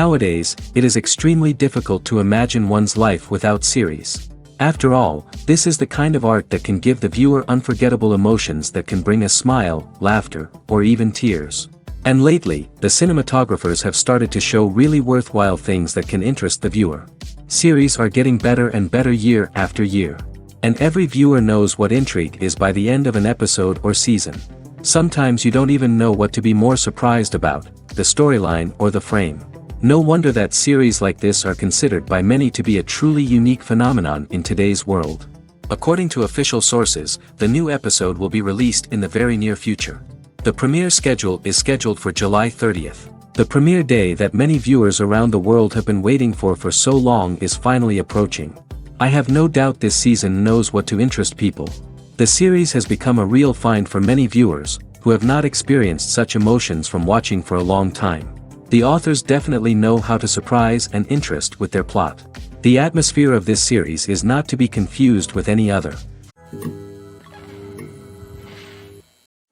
Nowadays, it is extremely difficult to imagine one's life without series. After all, this is the kind of art that can give the viewer unforgettable emotions that can bring a smile, laughter, or even tears. And lately, the cinematographers have started to show really worthwhile things that can interest the viewer. Series are getting better and better year after year. And every viewer knows what intrigue is by the end of an episode or season. Sometimes you don't even know what to be more surprised about, the storyline or the frame. No wonder that series like this are considered by many to be a truly unique phenomenon in today's world. According to official sources, the new episode will be released in the very near future. The premiere schedule is scheduled for July 30th. The premiere day that many viewers around the world have been waiting for so long is finally approaching. I have no doubt this season knows what to interest people. The series has become a real find for many viewers, who have not experienced such emotions from watching for a long time. The authors definitely know how to surprise and interest with their plot. The atmosphere of this series is not to be confused with any other.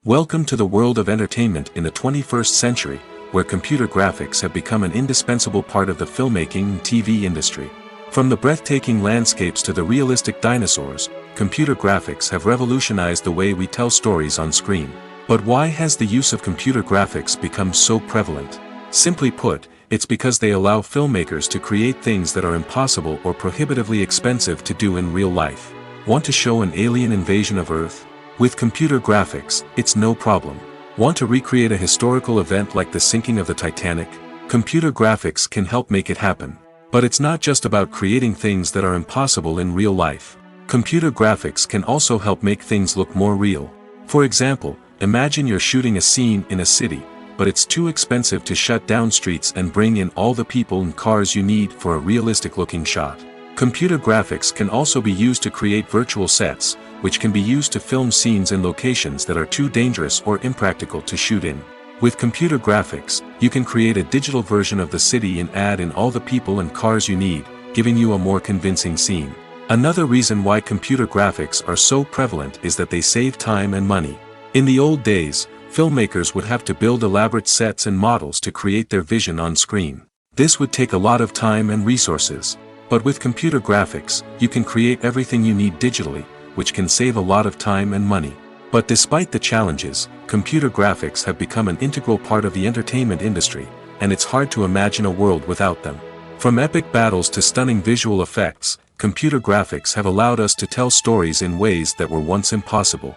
Welcome to the world of entertainment in the 21st century, where computer graphics have become an indispensable part of the filmmaking and TV industry. From the breathtaking landscapes to the realistic dinosaurs, computer graphics have revolutionized the way we tell stories on screen. But why has the use of computer graphics become so prevalent? Simply put, it's because they allow filmmakers to create things that are impossible or prohibitively expensive to do in real life. Want to show an alien invasion of Earth? With computer graphics, it's no problem. Want to recreate a historical event like the sinking of the Titanic? Computer graphics can help make it happen. But it's not just about creating things that are impossible in real life. Computer graphics can also help make things look more real. For example, imagine you're shooting a scene in a city, but it's too expensive to shut down streets and bring in all the people and cars you need for a realistic-looking shot. Computer graphics can also be used to create virtual sets, which can be used to film scenes in locations that are too dangerous or impractical to shoot in. With computer graphics, you can create a digital version of the city and add in all the people and cars you need, giving you a more convincing scene. Another reason why computer graphics are so prevalent is that they save time and money. In the old days, filmmakers would have to build elaborate sets and models to create their vision on screen. This would take a lot of time and resources. But with computer graphics, you can create everything you need digitally, which can save a lot of time and money. But despite the challenges, computer graphics have become an integral part of the entertainment industry, and it's hard to imagine a world without them. From epic battles to stunning visual effects, computer graphics have allowed us to tell stories in ways that were once impossible.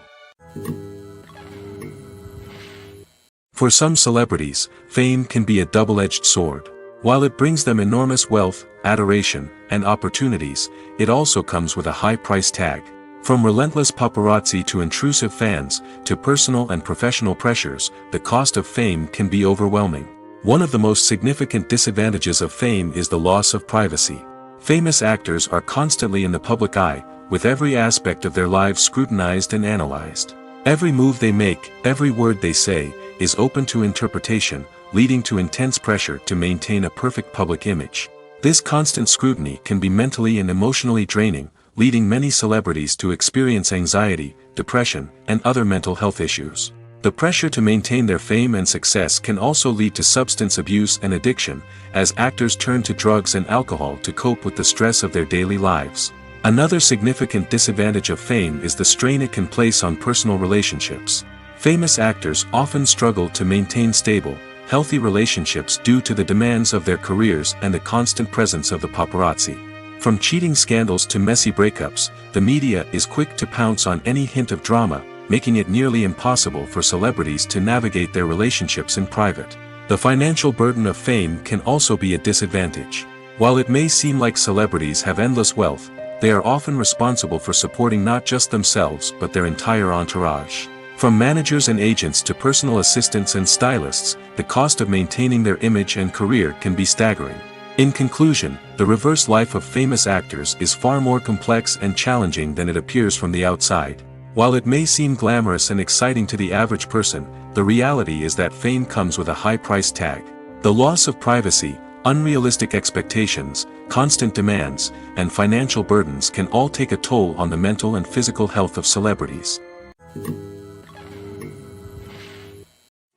For some celebrities, fame can be a double-edged sword. While it brings them enormous wealth, adoration, and opportunities, it also comes with a high price tag. From relentless paparazzi to intrusive fans, to personal and professional pressures, the cost of fame can be overwhelming. One of the most significant disadvantages of fame is the loss of privacy. Famous actors are constantly in the public eye, with every aspect of their lives scrutinized and analyzed. Every move they make, every word they say, is open to interpretation, leading to intense pressure to maintain a perfect public image. This constant scrutiny can be mentally and emotionally draining, leading many celebrities to experience anxiety, depression, and other mental health issues. The pressure to maintain their fame and success can also lead to substance abuse and addiction, as actors turn to drugs and alcohol to cope with the stress of their daily lives. Another significant disadvantage of fame is the strain it can place on personal relationships. Famous actors often struggle to maintain stable, healthy relationships due to the demands of their careers and the constant presence of the paparazzi. From cheating scandals to messy breakups, the media is quick to pounce on any hint of drama, making it nearly impossible for celebrities to navigate their relationships in private. The financial burden of fame can also be a disadvantage. While it may seem like celebrities have endless wealth, they are often responsible for supporting not just themselves but their entire entourage. From managers and agents to personal assistants and stylists, the cost of maintaining their image and career can be staggering. In conclusion, the reverse life of famous actors is far more complex and challenging than it appears from the outside. While it may seem glamorous and exciting to the average person, the reality is that fame comes with a high price tag. The loss of privacy, unrealistic expectations, constant demands, and financial burdens can all take a toll on the mental and physical health of celebrities.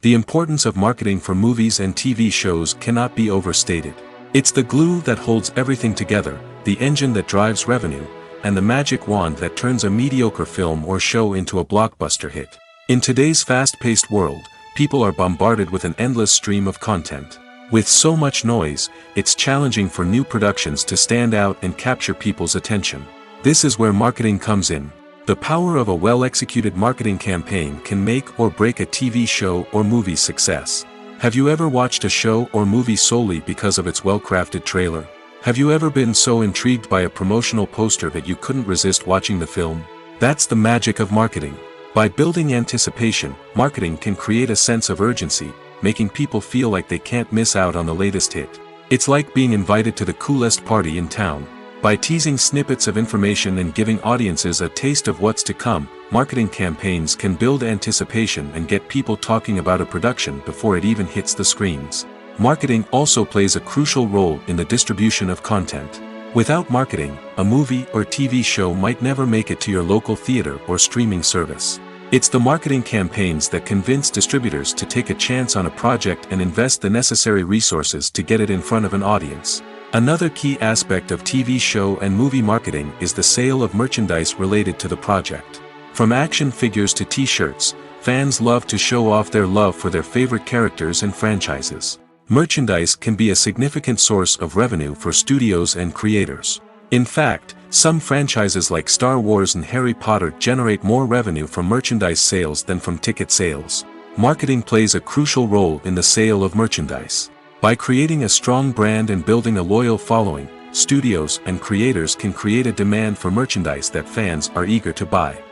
The importance of marketing for movies and TV shows cannot be overstated. It's the glue that holds everything together, the engine that drives revenue, and the magic wand that turns a mediocre film or show into a blockbuster hit. In today's fast-paced world, people are bombarded with an endless stream of content. With so much noise, it's challenging for new productions to stand out and capture people's attention. This is where marketing comes in. The power of a well-executed marketing campaign can make or break a TV show or movie's success. Have you ever watched a show or movie solely because of its well-crafted trailer? Have you ever been so intrigued by a promotional poster that you couldn't resist watching the film? That's the magic of marketing. By building anticipation, marketing can create a sense of urgency, making people feel like they can't miss out on the latest hit. It's like being invited to the coolest party in town. By teasing snippets of information and giving audiences a taste of what's to come, marketing campaigns can build anticipation and get people talking about a production before it even hits the screens. Marketing also plays a crucial role in the distribution of content. Without marketing, a movie or TV show might never make it to your local theater or streaming service. It's the marketing campaigns that convince distributors to take a chance on a project and invest the necessary resources to get it in front of an audience. Another key aspect of TV show and movie marketing is the sale of merchandise related to the project. From action figures to t-shirts, fans love to show off their love for their favorite characters and franchises. Merchandise can be a significant source of revenue for studios and creators. In fact, some franchises like Star Wars and Harry Potter generate more revenue from merchandise sales than from ticket sales. Marketing plays a crucial role in the sale of merchandise. By creating a strong brand and building a loyal following, studios and creators can create a demand for merchandise that fans are eager to buy.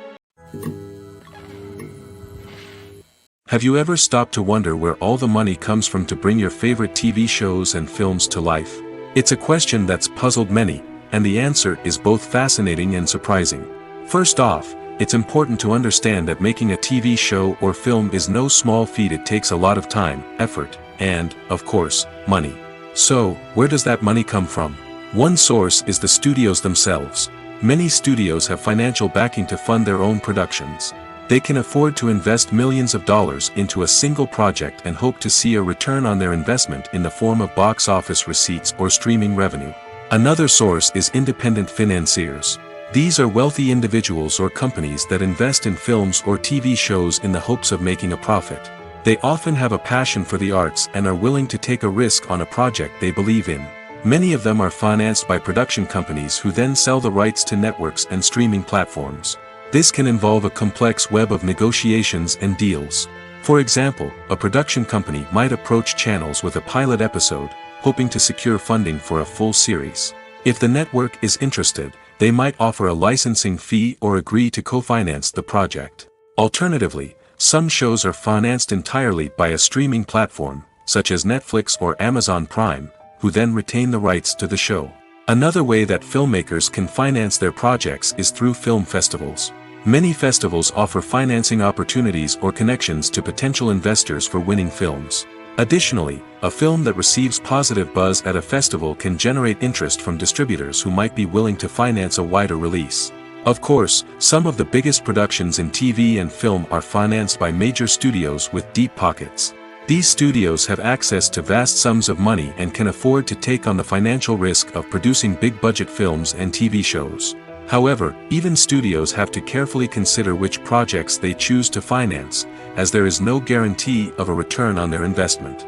Have you ever stopped to wonder where all the money comes from to bring your favorite TV shows and films to life? It's a question that's puzzled many, and the answer is both fascinating and surprising. First off, it's important to understand that making a TV show or film is no small feat. It takes a lot of time, effort, and, of course, money. So, where does that money come from? One source is the studios themselves. Many studios have financial backing to fund their own productions. They can afford to invest millions of dollars into a single project and hope to see a return on their investment in the form of box office receipts or streaming revenue. Another source is independent financiers. These are wealthy individuals or companies that invest in films or TV shows in the hopes of making a profit. They often have a passion for the arts and are willing to take a risk on a project they believe in. Many of them are financed by production companies who then sell the rights to networks and streaming platforms. This can involve a complex web of negotiations and deals. For example, a production company might approach channels with a pilot episode, hoping to secure funding for a full series. If the network is interested, they might offer a licensing fee or agree to co-finance the project. Alternatively, some shows are financed entirely by a streaming platform, such as Netflix or Amazon Prime, who then retain the rights to the show. Another way that filmmakers can finance their projects is through film festivals. Many festivals offer financing opportunities or connections to potential investors for winning films. Additionally, a film that receives positive buzz at a festival can generate interest from distributors who might be willing to finance a wider release. Of course, some of the biggest productions in TV and film are financed by major studios with deep pockets. These studios have access to vast sums of money and can afford to take on the financial risk of producing big-budget films and TV shows. However, even studios have to carefully consider which projects they choose to finance, as there is no guarantee of a return on their investment.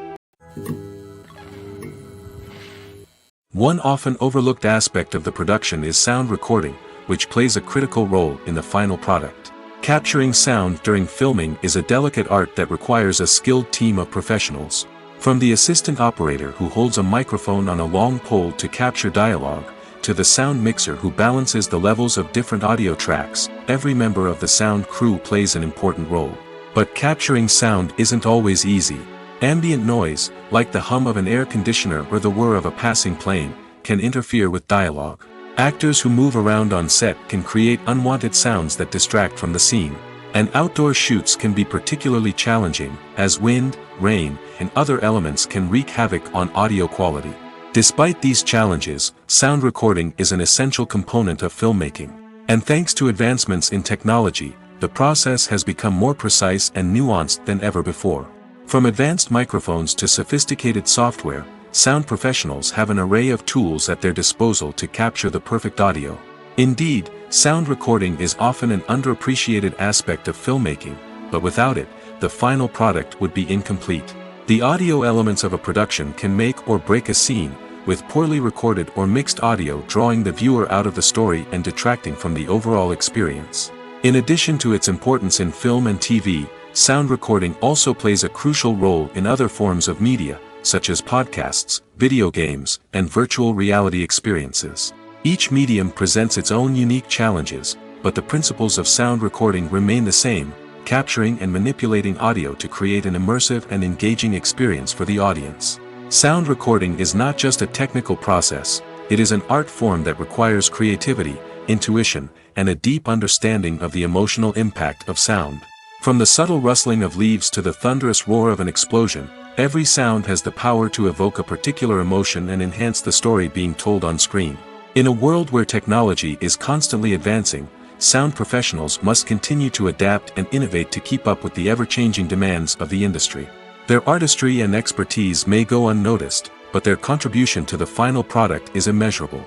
One often overlooked aspect of the production is sound recording, which plays a critical role in the final product. Capturing sound during filming is a delicate art that requires a skilled team of professionals. From the assistant operator who holds a microphone on a long pole to capture dialogue, to the sound mixer who balances the levels of different audio tracks, every member of the sound crew plays an important role. But capturing sound isn't always easy. Ambient noise, like the hum of an air conditioner or the whir of a passing plane, can interfere with dialogue. Actors who move around on set can create unwanted sounds that distract from the scene. And outdoor shoots can be particularly challenging, as wind, rain, and other elements can wreak havoc on audio quality. Despite these challenges, sound recording is an essential component of filmmaking. And thanks to advancements in technology, the process has become more precise and nuanced than ever before. From advanced microphones to sophisticated software, sound professionals have an array of tools at their disposal to capture the perfect audio. Indeed, sound recording is often an underappreciated aspect of filmmaking, but without it, the final product would be incomplete. The audio elements of a production can make or break a scene, with poorly recorded or mixed audio drawing the viewer out of the story and detracting from the overall experience. In addition to its importance in film and TV, sound recording also plays a crucial role in other forms of media, such as podcasts, video games, and virtual reality experiences. Each medium presents its own unique challenges, but the principles of sound recording remain the same, capturing and manipulating audio to create an immersive and engaging experience for the audience. Sound recording is not just a technical process, it is an art form that requires creativity, intuition, and a deep understanding of the emotional impact of sound. From the subtle rustling of leaves to the thunderous roar of an explosion, every sound has the power to evoke a particular emotion and enhance the story being told on screen. In a world where technology is constantly advancing, sound professionals must continue to adapt and innovate to keep up with the ever-changing demands of the industry. Their artistry and expertise may go unnoticed, but their contribution to the final product is immeasurable.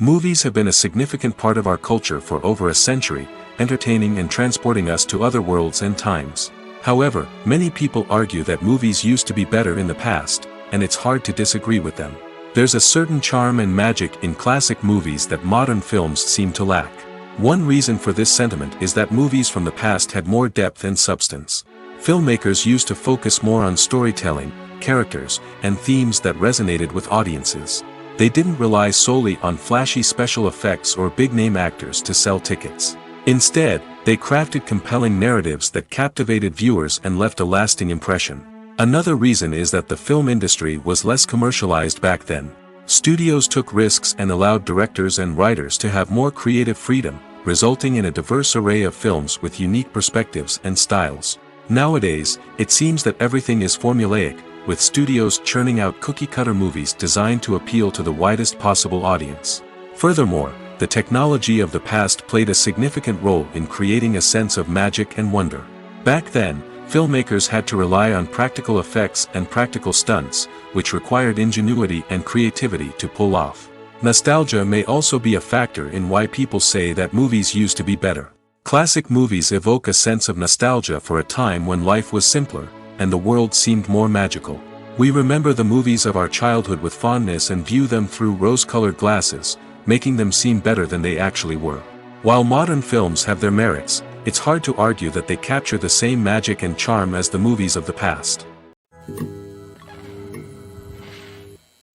Movies have been a significant part of our culture for over a century, entertaining and transporting us to other worlds and times. However, many people argue that movies used to be better in the past, and it's hard to disagree with them. There's a certain charm and magic in classic movies that modern films seem to lack. One reason for this sentiment is that movies from the past had more depth and substance. Filmmakers used to focus more on storytelling, characters, and themes that resonated with audiences. They didn't rely solely on flashy special effects or big-name actors to sell tickets. Instead, they crafted compelling narratives that captivated viewers and left a lasting impression. Another reason is that the film industry was less commercialized back then. Studios took risks and allowed directors and writers to have more creative freedom, resulting in a diverse array of films with unique perspectives and styles. Nowadays, it seems that everything is formulaic, with studios churning out cookie-cutter movies designed to appeal to the widest possible audience. Furthermore, the technology of the past played a significant role in creating a sense of magic and wonder. Back then, filmmakers had to rely on practical effects and practical stunts, which required ingenuity and creativity to pull off. Nostalgia may also be a factor in why people say that movies used to be better. Classic movies evoke a sense of nostalgia for a time when life was simpler, and the world seemed more magical. We remember the movies of our childhood with fondness and view them through rose-colored glasses, making them seem better than they actually were. While modern films have their merits, it's hard to argue that they capture the same magic and charm as the movies of the past.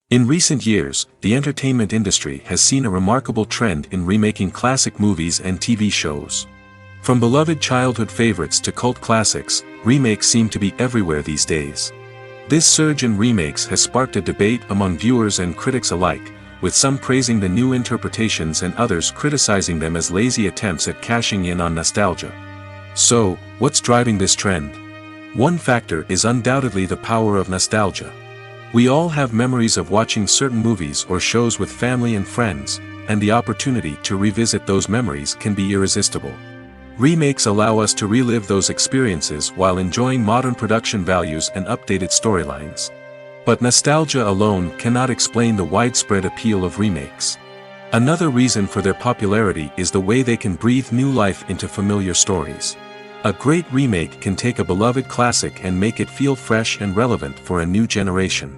In recent years, the entertainment industry has seen a remarkable trend in remaking classic movies and TV shows. From beloved childhood favorites to cult classics, remakes seem to be everywhere these days. This surge in remakes has sparked a debate among viewers and critics alike, with some praising the new interpretations and others criticizing them as lazy attempts at cashing in on nostalgia. So, what's driving this trend? One factor is undoubtedly the power of nostalgia. We all have memories of watching certain movies or shows with family and friends, and the opportunity to revisit those memories can be irresistible. Remakes allow us to relive those experiences while enjoying modern production values and updated storylines. But nostalgia alone cannot explain the widespread appeal of remakes. Another reason for their popularity is the way they can breathe new life into familiar stories. A great remake can take a beloved classic and make it feel fresh and relevant for a new generation.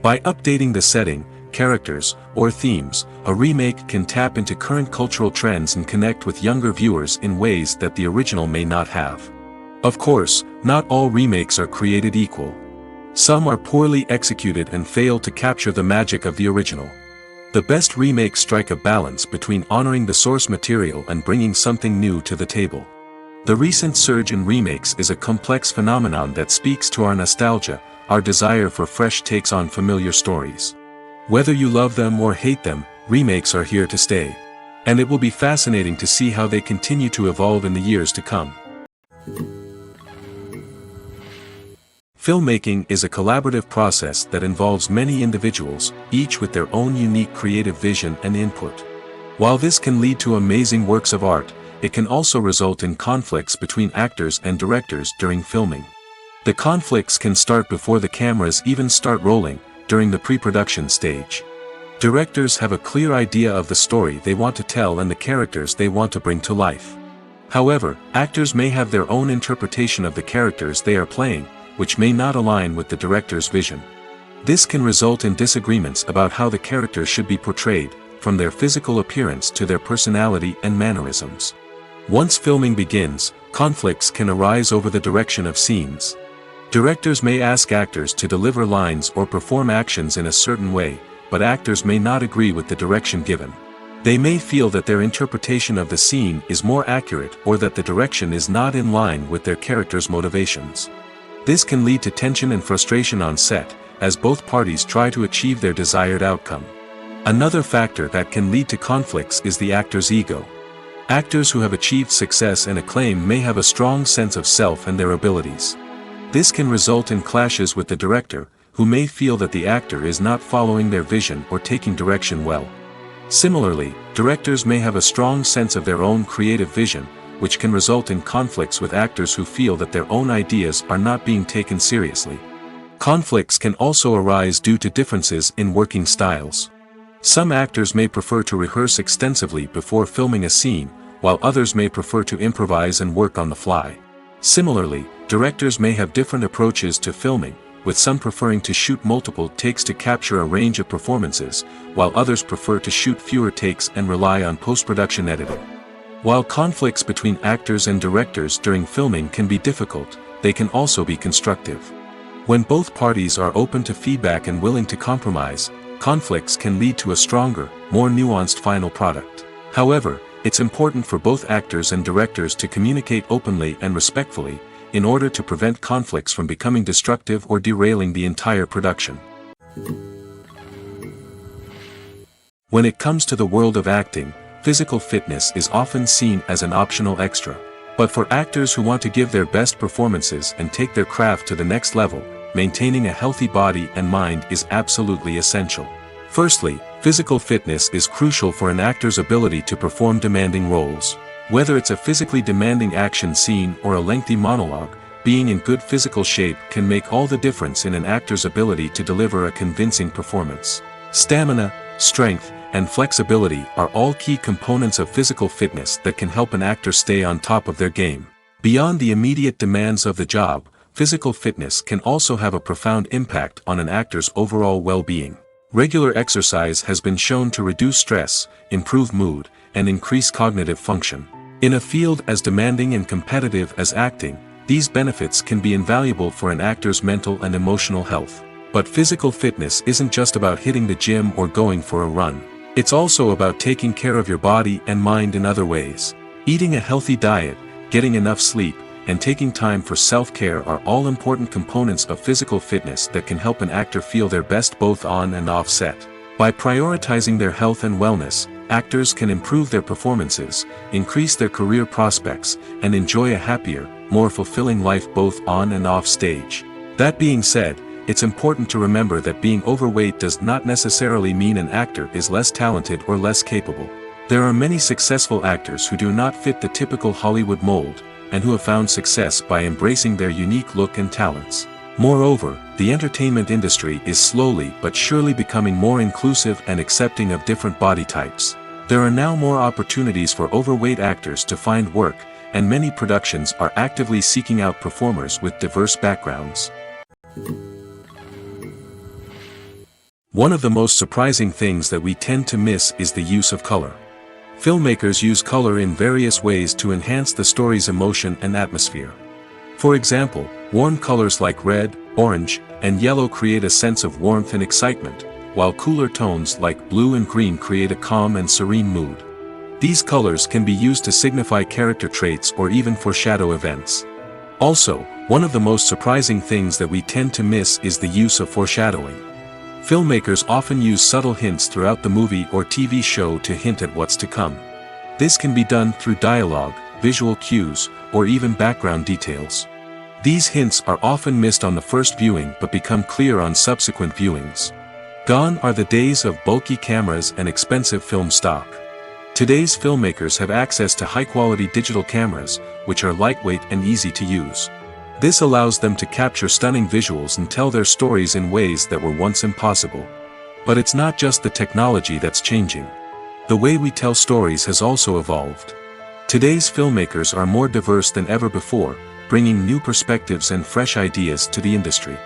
By updating the setting, characters, or themes, a remake can tap into current cultural trends and connect with younger viewers in ways that the original may not have. Of course, not all remakes are created equal. Some are poorly executed and fail to capture the magic of the original. The best remakes strike a balance between honoring the source material and bringing something new to the table. The recent surge in remakes is a complex phenomenon that speaks to our nostalgia, our desire for fresh takes on familiar stories. Whether you love them or hate them, remakes are here to stay. And it will be fascinating to see how they continue to evolve in the years to come. Filmmaking is a collaborative process that involves many individuals, each with their own unique creative vision and input. While this can lead to amazing works of art, it can also result in conflicts between actors and directors during filming. The conflicts can start before the cameras even start rolling, during the pre-production stage. Directors have a clear idea of the story they want to tell and the characters they want to bring to life. However, actors may have their own interpretation of the characters they are playing, which may not align with the director's vision. This can result in disagreements about how the character should be portrayed, from their physical appearance to their personality and mannerisms. Once filming begins, conflicts can arise over the direction of scenes. Directors may ask actors to deliver lines or perform actions in a certain way, but actors may not agree with the direction given. They may feel that their interpretation of the scene is more accurate or that the direction is not in line with their character's motivations. This can lead to tension and frustration on set, as both parties try to achieve their desired outcome. Another factor that can lead to conflicts is the actor's ego. Actors who have achieved success and acclaim may have a strong sense of self and their abilities. This can result in clashes with the director, who may feel that the actor is not following their vision or taking direction well. Similarly, directors may have a strong sense of their own creative vision, which can result in conflicts with actors who feel that their own ideas are not being taken seriously. Conflicts can also arise due to differences in working styles. Some actors may prefer to rehearse extensively before filming a scene, while others may prefer to improvise and work on the fly. Similarly, directors may have different approaches to filming, with some preferring to shoot multiple takes to capture a range of performances, while others prefer to shoot fewer takes and rely on post-production editing. While conflicts between actors and directors during filming can be difficult, they can also be constructive. When both parties are open to feedback and willing to compromise, conflicts can lead to a stronger, more nuanced final product. However, it's important for both actors and directors to communicate openly and respectfully, in order to prevent conflicts from becoming destructive or derailing the entire production. When it comes to the world of acting, physical fitness is often seen as an optional extra. But for actors who want to give their best performances and take their craft to the next level, maintaining a healthy body and mind is absolutely essential. Firstly, physical fitness is crucial for an actor's ability to perform demanding roles. Whether it's a physically demanding action scene or a lengthy monologue, being in good physical shape can make all the difference in an actor's ability to deliver a convincing performance. Stamina, strength, and flexibility are all key components of physical fitness that can help an actor stay on top of their game. Beyond the immediate demands of the job, physical fitness can also have a profound impact on an actor's overall well-being. Regular exercise has been shown to reduce stress, improve mood, and increase cognitive function. In a field as demanding and competitive as acting, these benefits can be invaluable for an actor's mental and emotional health. But physical fitness isn't just about hitting the gym or going for a run. It's also about taking care of your body and mind in other ways. Eating a healthy diet, getting enough sleep, and taking time for self-care are all important components of physical fitness that can help an actor feel their best both on and off set. By prioritizing their health and wellness, actors can improve their performances, increase their career prospects, and enjoy a happier, more fulfilling life both on and off stage. That being said, it's important to remember that being overweight does not necessarily mean an actor is less talented or less capable. There are many successful actors who do not fit the typical Hollywood mold, and who have found success by embracing their unique look and talents. Moreover, the entertainment industry is slowly but surely becoming more inclusive and accepting of different body types. There are now more opportunities for overweight actors to find work, and many productions are actively seeking out performers with diverse backgrounds. One of the most surprising things that we tend to miss is the use of color. Filmmakers use color in various ways to enhance the story's emotion and atmosphere. For example, warm colors like red, orange, and yellow create a sense of warmth and excitement, while cooler tones like blue and green create a calm and serene mood. These colors can be used to signify character traits or even foreshadow events. Also, one of the most surprising things that we tend to miss is the use of foreshadowing. Filmmakers often use subtle hints throughout the movie or TV show to hint at what's to come. This can be done through dialogue, visual cues, or even background details. These hints are often missed on the first viewing but become clear on subsequent viewings. Gone are the days of bulky cameras and expensive film stock. Today's filmmakers have access to high-quality digital cameras, which are lightweight and easy to use. This allows them to capture stunning visuals and tell their stories in ways that were once impossible. But it's not just the technology that's changing. The way we tell stories has also evolved. Today's filmmakers are more diverse than ever before, bringing new perspectives and fresh ideas to the industry.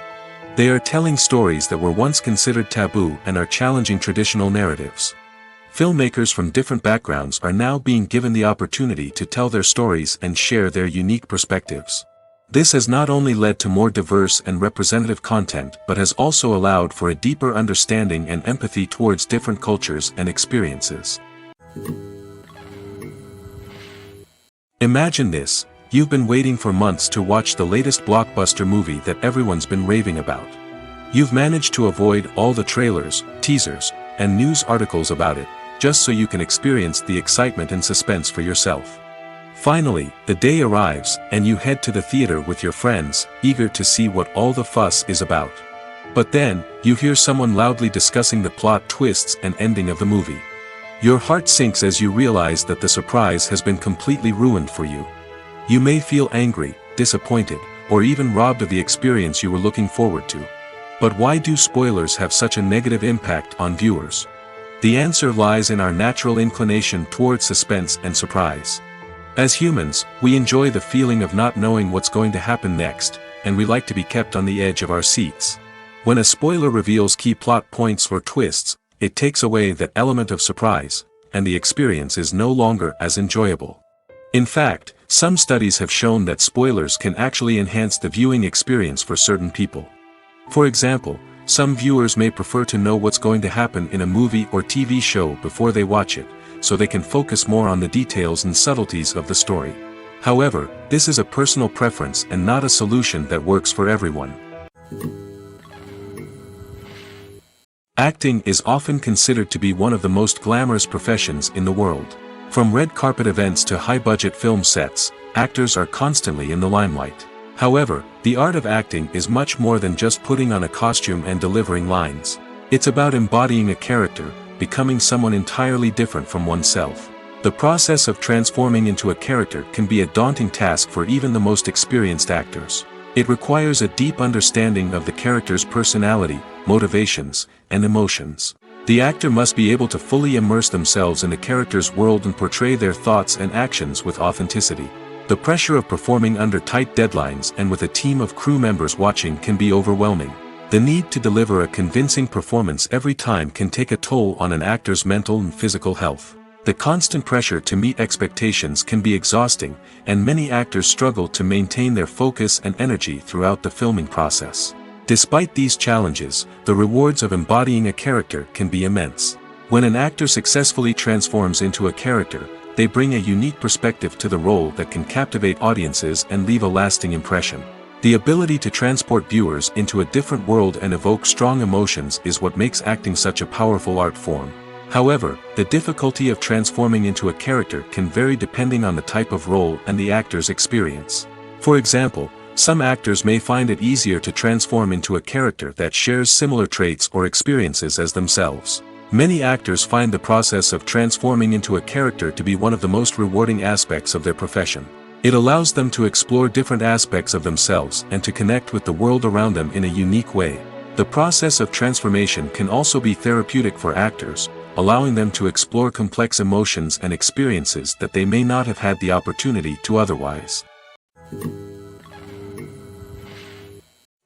They are telling stories that were once considered taboo and are challenging traditional narratives. Filmmakers from different backgrounds are now being given the opportunity to tell their stories and share their unique perspectives. This has not only led to more diverse and representative content but has also allowed for a deeper understanding and empathy towards different cultures and experiences. Imagine this: you've been waiting for months to watch the latest blockbuster movie that everyone's been raving about. You've managed to avoid all the trailers, teasers, and news articles about it, just so you can experience the excitement and suspense for yourself. Finally, the day arrives, and you head to the theater with your friends, eager to see what all the fuss is about. But then, you hear someone loudly discussing the plot twists and ending of the movie. Your heart sinks as you realize that the surprise has been completely ruined for you. You may feel angry, disappointed, or even robbed of the experience you were looking forward to. But why do spoilers have such a negative impact on viewers? The answer lies in our natural inclination towards suspense and surprise. As humans, we enjoy the feeling of not knowing what's going to happen next, and we like to be kept on the edge of our seats. When a spoiler reveals key plot points or twists, it takes away that element of surprise, and the experience is no longer as enjoyable. In fact, some studies have shown that spoilers can actually enhance the viewing experience for certain people. For example, some viewers may prefer to know what's going to happen in a movie or TV show before they watch it, so they can focus more on the details and subtleties of the story. However, this is a personal preference and not a solution that works for everyone. Acting is often considered to be one of the most glamorous professions in the world. From red carpet events to high-budget film sets, actors are constantly in the limelight. However, the art of acting is much more than just putting on a costume and delivering lines. It's about embodying a character, becoming someone entirely different from oneself. The process of transforming into a character can be a daunting task for even the most experienced actors. It requires a deep understanding of the character's personality, motivations, and emotions. The actor must be able to fully immerse themselves in the character's world and portray their thoughts and actions with authenticity. The pressure of performing under tight deadlines and with a team of crew members watching can be overwhelming. The need to deliver a convincing performance every time can take a toll on an actor's mental and physical health. The constant pressure to meet expectations can be exhausting, and many actors struggle to maintain their focus and energy throughout the filming process. Despite these challenges, the rewards of embodying a character can be immense. When an actor successfully transforms into a character, they bring a unique perspective to the role that can captivate audiences and leave a lasting impression. The ability to transport viewers into a different world and evoke strong emotions is what makes acting such a powerful art form. However, the difficulty of transforming into a character can vary depending on the type of role and the actor's experience. For example, some actors may find it easier to transform into a character that shares similar traits or experiences as themselves. Many actors find the process of transforming into a character to be one of the most rewarding aspects of their profession. It allows them to explore different aspects of themselves and to connect with the world around them in a unique way. The process of transformation can also be therapeutic for actors, allowing them to explore complex emotions and experiences that they may not have had the opportunity to otherwise.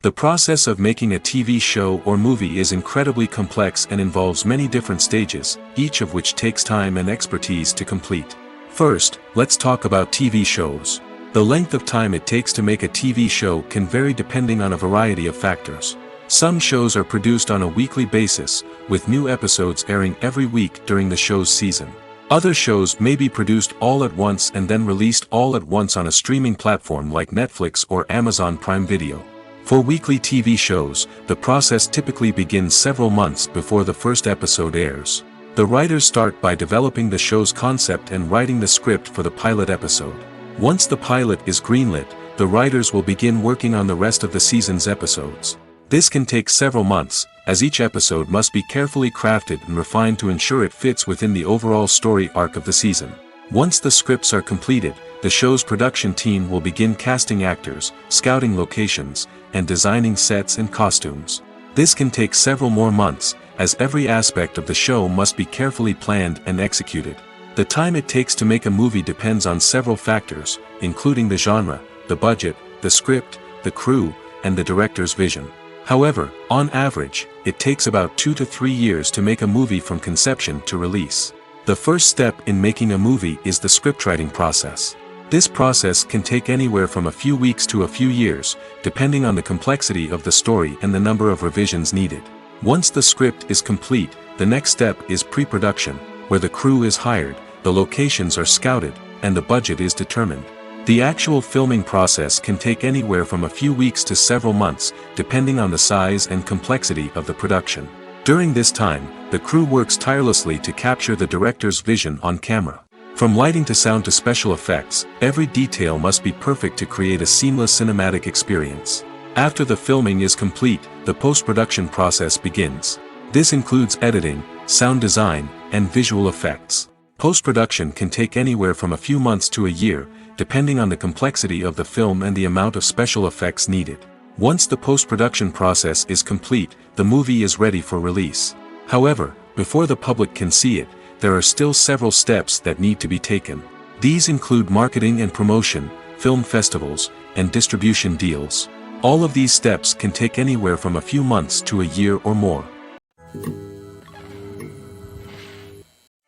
The process of making a TV show or movie is incredibly complex and involves many different stages, each of which takes time and expertise to complete. First, let's talk about TV shows. The length of time it takes to make a TV show can vary depending on a variety of factors. Some shows are produced on a weekly basis, with new episodes airing every week during the show's season. Other shows may be produced all at once and then released all at once on a streaming platform like Netflix or Amazon Prime Video. For weekly TV shows, the process typically begins several months before the first episode airs. The writers start by developing the show's concept and writing the script for the pilot episode. Once the pilot is greenlit, the writers will begin working on the rest of the season's episodes. This can take several months, as each episode must be carefully crafted and refined to ensure it fits within the overall story arc of the season. Once the scripts are completed, the show's production team will begin casting actors, scouting locations, and designing sets and costumes. This can take several more months, as every aspect of the show must be carefully planned and executed. The time it takes to make a movie depends on several factors, including the genre, the budget, the script, the crew, and the director's vision. However, on average, it takes about 2 to 3 years to make a movie from conception to release. The first step in making a movie is the scriptwriting process. This process can take anywhere from a few weeks to a few years, depending on the complexity of the story and the number of revisions needed. Once the script is complete, the next step is pre-production, where the crew is hired, the locations are scouted, and the budget is determined. The actual filming process can take anywhere from a few weeks to several months, depending on the size and complexity of the production. During this time, the crew works tirelessly to capture the director's vision on camera. From lighting to sound to special effects, every detail must be perfect to create a seamless cinematic experience. After the filming is complete, the post-production process begins. This includes editing, sound design, and visual effects. Post-production can take anywhere from a few months to a year, depending on the complexity of the film and the amount of special effects needed. Once the post-production process is complete, the movie is ready for release. However, before the public can see it, there are still several steps that need to be taken. These include marketing and promotion, film festivals, and distribution deals. All of these steps can take anywhere from a few months to a year or more.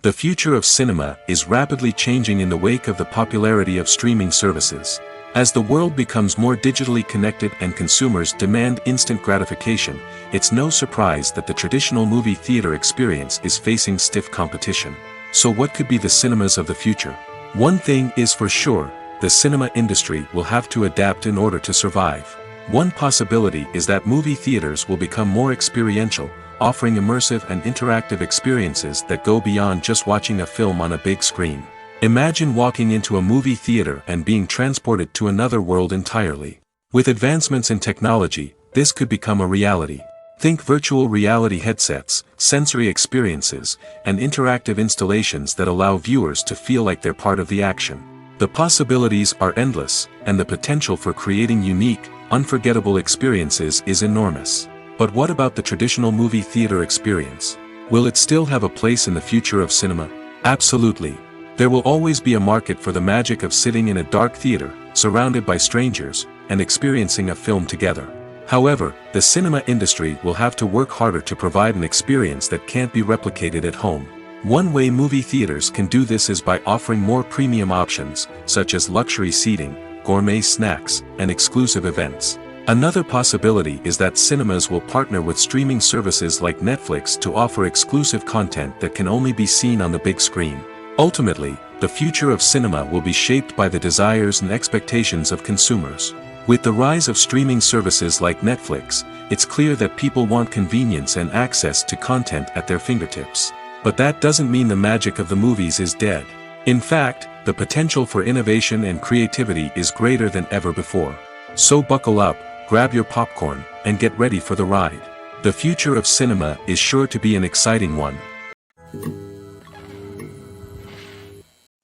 The future of cinema is rapidly changing in the wake of the popularity of streaming services. As the world becomes more digitally connected and consumers demand instant gratification, it's no surprise that the traditional movie theater experience is facing stiff competition. So what could be the cinemas of the future? One thing is for sure, the cinema industry will have to adapt in order to survive. One possibility is that movie theaters will become more experiential, offering immersive and interactive experiences that go beyond just watching a film on a big screen. Imagine walking into a movie theater and being transported to another world entirely. With advancements in technology, this could become a reality. Think virtual reality headsets, sensory experiences, and interactive installations that allow viewers to feel like they're part of the action. The possibilities are endless, and the potential for creating unique, unforgettable experiences is enormous. But what about the traditional movie theater experience? Will it still have a place in the future of cinema? Absolutely. There will always be a market for the magic of sitting in a dark theater, surrounded by strangers, and experiencing a film together. However, the cinema industry will have to work harder to provide an experience that can't be replicated at home. One way movie theaters can do this is by offering more premium options, such as luxury seating, gourmet snacks, and exclusive events. Another possibility is that cinemas will partner with streaming services like Netflix to offer exclusive content that can only be seen on the big screen. Ultimately, the future of cinema will be shaped by the desires and expectations of consumers. With the rise of streaming services like Netflix, it's clear that people want convenience and access to content at their fingertips. But that doesn't mean the magic of the movies is dead. In fact, the potential for innovation and creativity is greater than ever before. So buckle up, grab your popcorn, and get ready for the ride. The future of cinema is sure to be an exciting one.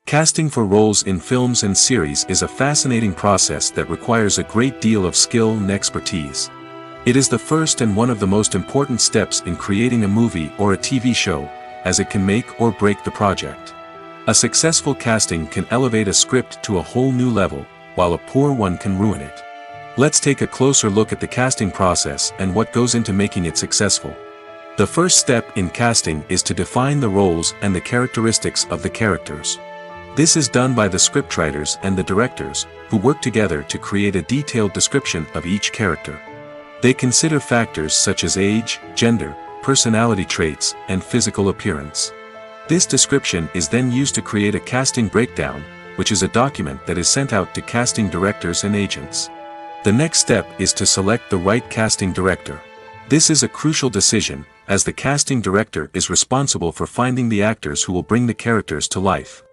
Casting for roles in films and series is a fascinating process that requires a great deal of skill and expertise. It is the first and one of the most important steps in creating a movie or a TV show, as it can make or break the project. A successful casting can elevate a script to a whole new level, while a poor one can ruin it. Let's take a closer look at the casting process and what goes into making it successful. The first step in casting is to define the roles and the characteristics of the characters. This is done by the scriptwriters and the directors, who work together to create a detailed description of each character. They consider factors such as age, gender, personality traits, and physical appearance. This description is then used to create a casting breakdown, which is a document that is sent out to casting directors and agents. The next step is to select the right casting director. This is a crucial decision, as the casting director is responsible for finding the actors who will bring the characters to life.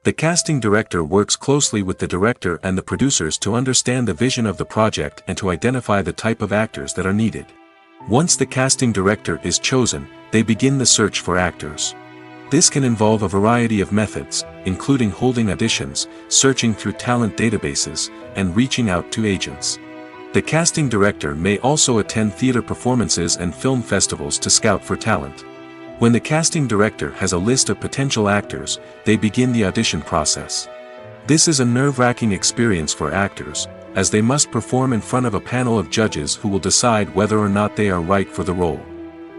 The casting director works closely with the director and the producers to understand the vision of the project and to identify the type of actors that are needed. Once the casting director is chosen, they begin the search for actors. This can involve a variety of methods, including holding auditions, searching through talent databases, and reaching out to agents. The casting director may also attend theater performances and film festivals to scout for talent. When the casting director has a list of potential actors, they begin the audition process. This is a nerve-wracking experience for actors, as they must perform in front of a panel of judges who will decide whether or not they are right for the role.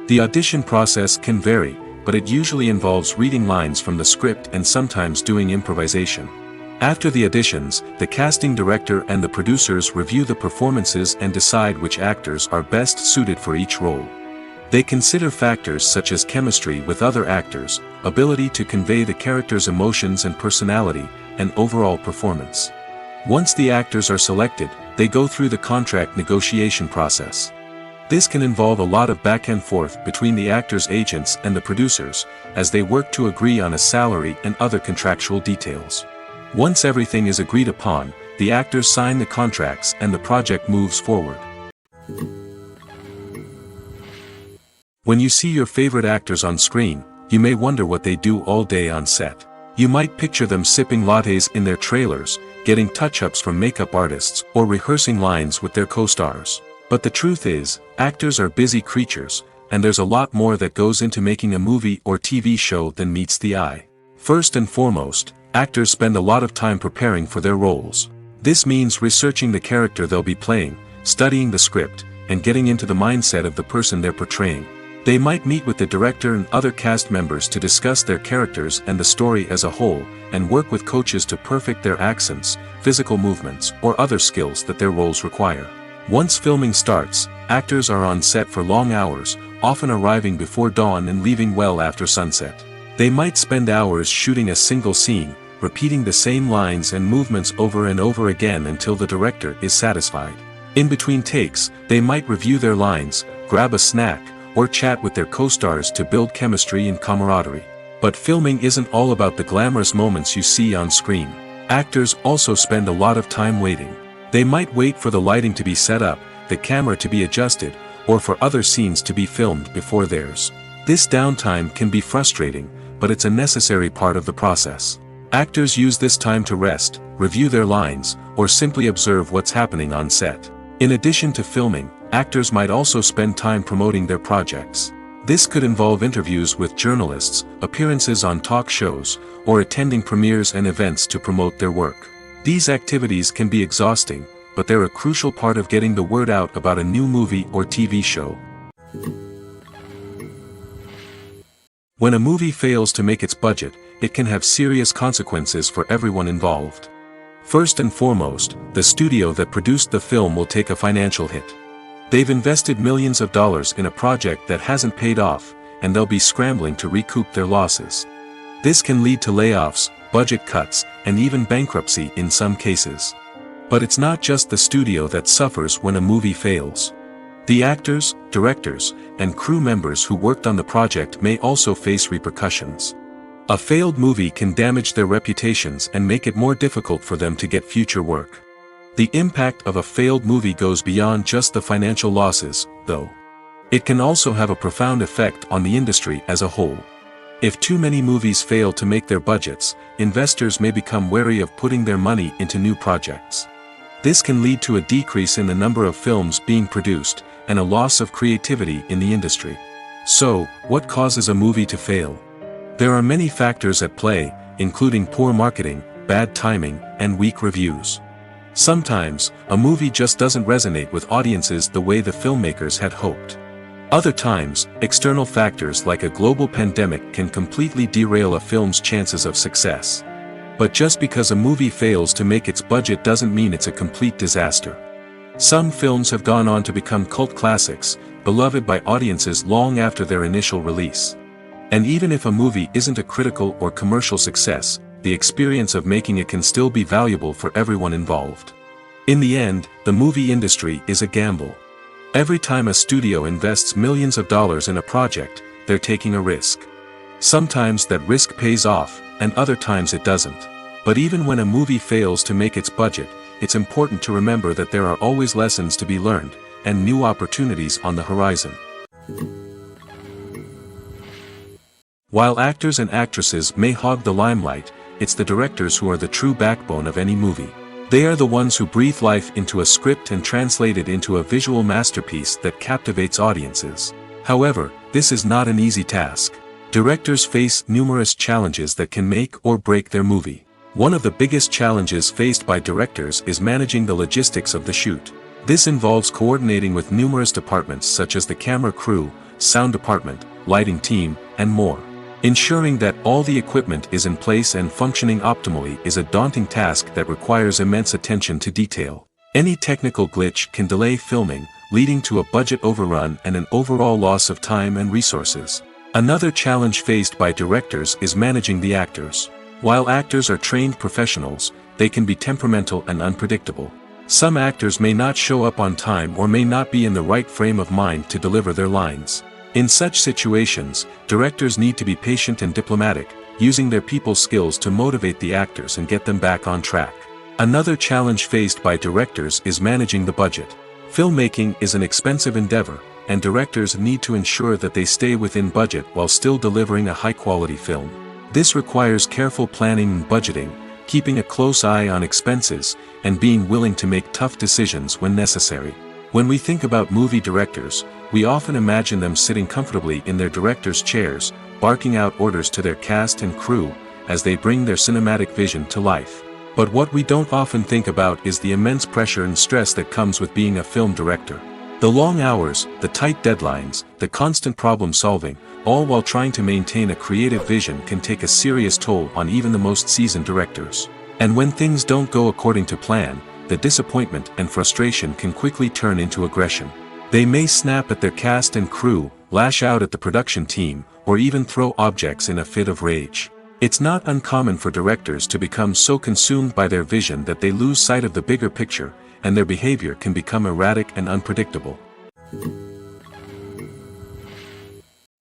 The audition process can vary, but it usually involves reading lines from the script and sometimes doing improvisation. After the auditions, the casting director and the producers review the performances and decide which actors are best suited for each role. They consider factors such as chemistry with other actors, ability to convey the character's emotions and personality, and overall performance. Once the actors are selected, they go through the contract negotiation process. This can involve a lot of back and forth between the actors' agents and the producers, as they work to agree on a salary and other contractual details. Once everything is agreed upon, the actors sign the contracts and the project moves forward. When you see your favorite actors on screen, you may wonder what they do all day on set. You might picture them sipping lattes in their trailers, getting touch-ups from makeup artists, or rehearsing lines with their co-stars. But the truth is, actors are busy creatures, and there's a lot more that goes into making a movie or TV show than meets the eye. First and foremost, actors spend a lot of time preparing for their roles. This means researching the character they'll be playing, studying the script, and getting into the mindset of the person they're portraying. They might meet with the director and other cast members to discuss their characters and the story as a whole, and work with coaches to perfect their accents, physical movements, or other skills that their roles require. Once filming starts, actors are on set for long hours, often arriving before dawn and leaving well after sunset. They might spend hours shooting a single scene, repeating the same lines and movements over and over again until the director is satisfied. In between takes, they might review their lines, grab a snack, or chat with their co-stars to build chemistry and camaraderie. But filming isn't all about the glamorous moments you see on screen. Actors also spend a lot of time waiting. They might wait for the lighting to be set up, the camera to be adjusted, or for other scenes to be filmed before theirs. This downtime can be frustrating, but it's a necessary part of the process. Actors use this time to rest, review their lines, or simply observe what's happening on set. In addition to filming, actors might also spend time promoting their projects. This could involve interviews with journalists, appearances on talk shows, or attending premieres and events to promote their work. These activities can be exhausting, but they're a crucial part of getting the word out about a new movie or TV show. When a movie fails to make its budget, it can have serious consequences for everyone involved. First and foremost, the studio that produced the film will take a financial hit. They've invested millions of dollars in a project that hasn't paid off, and they'll be scrambling to recoup their losses. This can lead to layoffs, budget cuts, and even bankruptcy in some cases. But it's not just the studio that suffers when a movie fails. The actors, directors, and crew members who worked on the project may also face repercussions. A failed movie can damage their reputations and make it more difficult for them to get future work. The impact of a failed movie goes beyond just the financial losses, though. It can also have a profound effect on the industry as a whole. If too many movies fail to make their budgets, investors may become wary of putting their money into new projects. This can lead to a decrease in the number of films being produced, and a loss of creativity in the industry. So, what causes a movie to fail? There are many factors at play, including poor marketing, bad timing, and weak reviews. Sometimes, a movie just doesn't resonate with audiences the way the filmmakers had hoped. Other times, external factors like a global pandemic can completely derail a film's chances of success. But just because a movie fails to make its budget doesn't mean it's a complete disaster. Some films have gone on to become cult classics, beloved by audiences long after their initial release. And even if a movie isn't a critical or commercial success, the experience of making it can still be valuable for everyone involved. In the end, the movie industry is a gamble. Every time a studio invests millions of dollars in a project, they're taking a risk. Sometimes that risk pays off, and other times it doesn't. But even when a movie fails to make its budget, it's important to remember that there are always lessons to be learned, and new opportunities on the horizon. While actors and actresses may hog the limelight, it's the directors who are the true backbone of any movie. They are the ones who breathe life into a script and translate it into a visual masterpiece that captivates audiences. However, this is not an easy task. Directors face numerous challenges that can make or break their movie. One of the biggest challenges faced by directors is managing the logistics of the shoot. This involves coordinating with numerous departments such as the camera crew, sound department, lighting team, and more. Ensuring that all the equipment is in place and functioning optimally is a daunting task that requires immense attention to detail. Any technical glitch can delay filming, leading to a budget overrun and an overall loss of time and resources. Another challenge faced by directors is managing the actors. While actors are trained professionals, they can be temperamental and unpredictable. Some actors may not show up on time or may not be in the right frame of mind to deliver their lines. In such situations, directors need to be patient and diplomatic, using their people skills to motivate the actors and get them back on track. Another challenge faced by directors is managing the budget. Filmmaking is an expensive endeavor, and directors need to ensure that they stay within budget while still delivering a high-quality film. This requires careful planning and budgeting, keeping a close eye on expenses, and being willing to make tough decisions when necessary. When we think about movie directors, we often imagine them sitting comfortably in their director's chairs, barking out orders to their cast and crew, as they bring their cinematic vision to life. But what we don't often think about is the immense pressure and stress that comes with being a film director. The long hours, the tight deadlines, the constant problem solving, all while trying to maintain a creative vision can take a serious toll on even the most seasoned directors. And when things don't go according to plan, the disappointment and frustration can quickly turn into aggression. They may snap at their cast and crew, lash out at the production team, or even throw objects in a fit of rage. It's not uncommon for directors to become so consumed by their vision that they lose sight of the bigger picture, and their behavior can become erratic and unpredictable.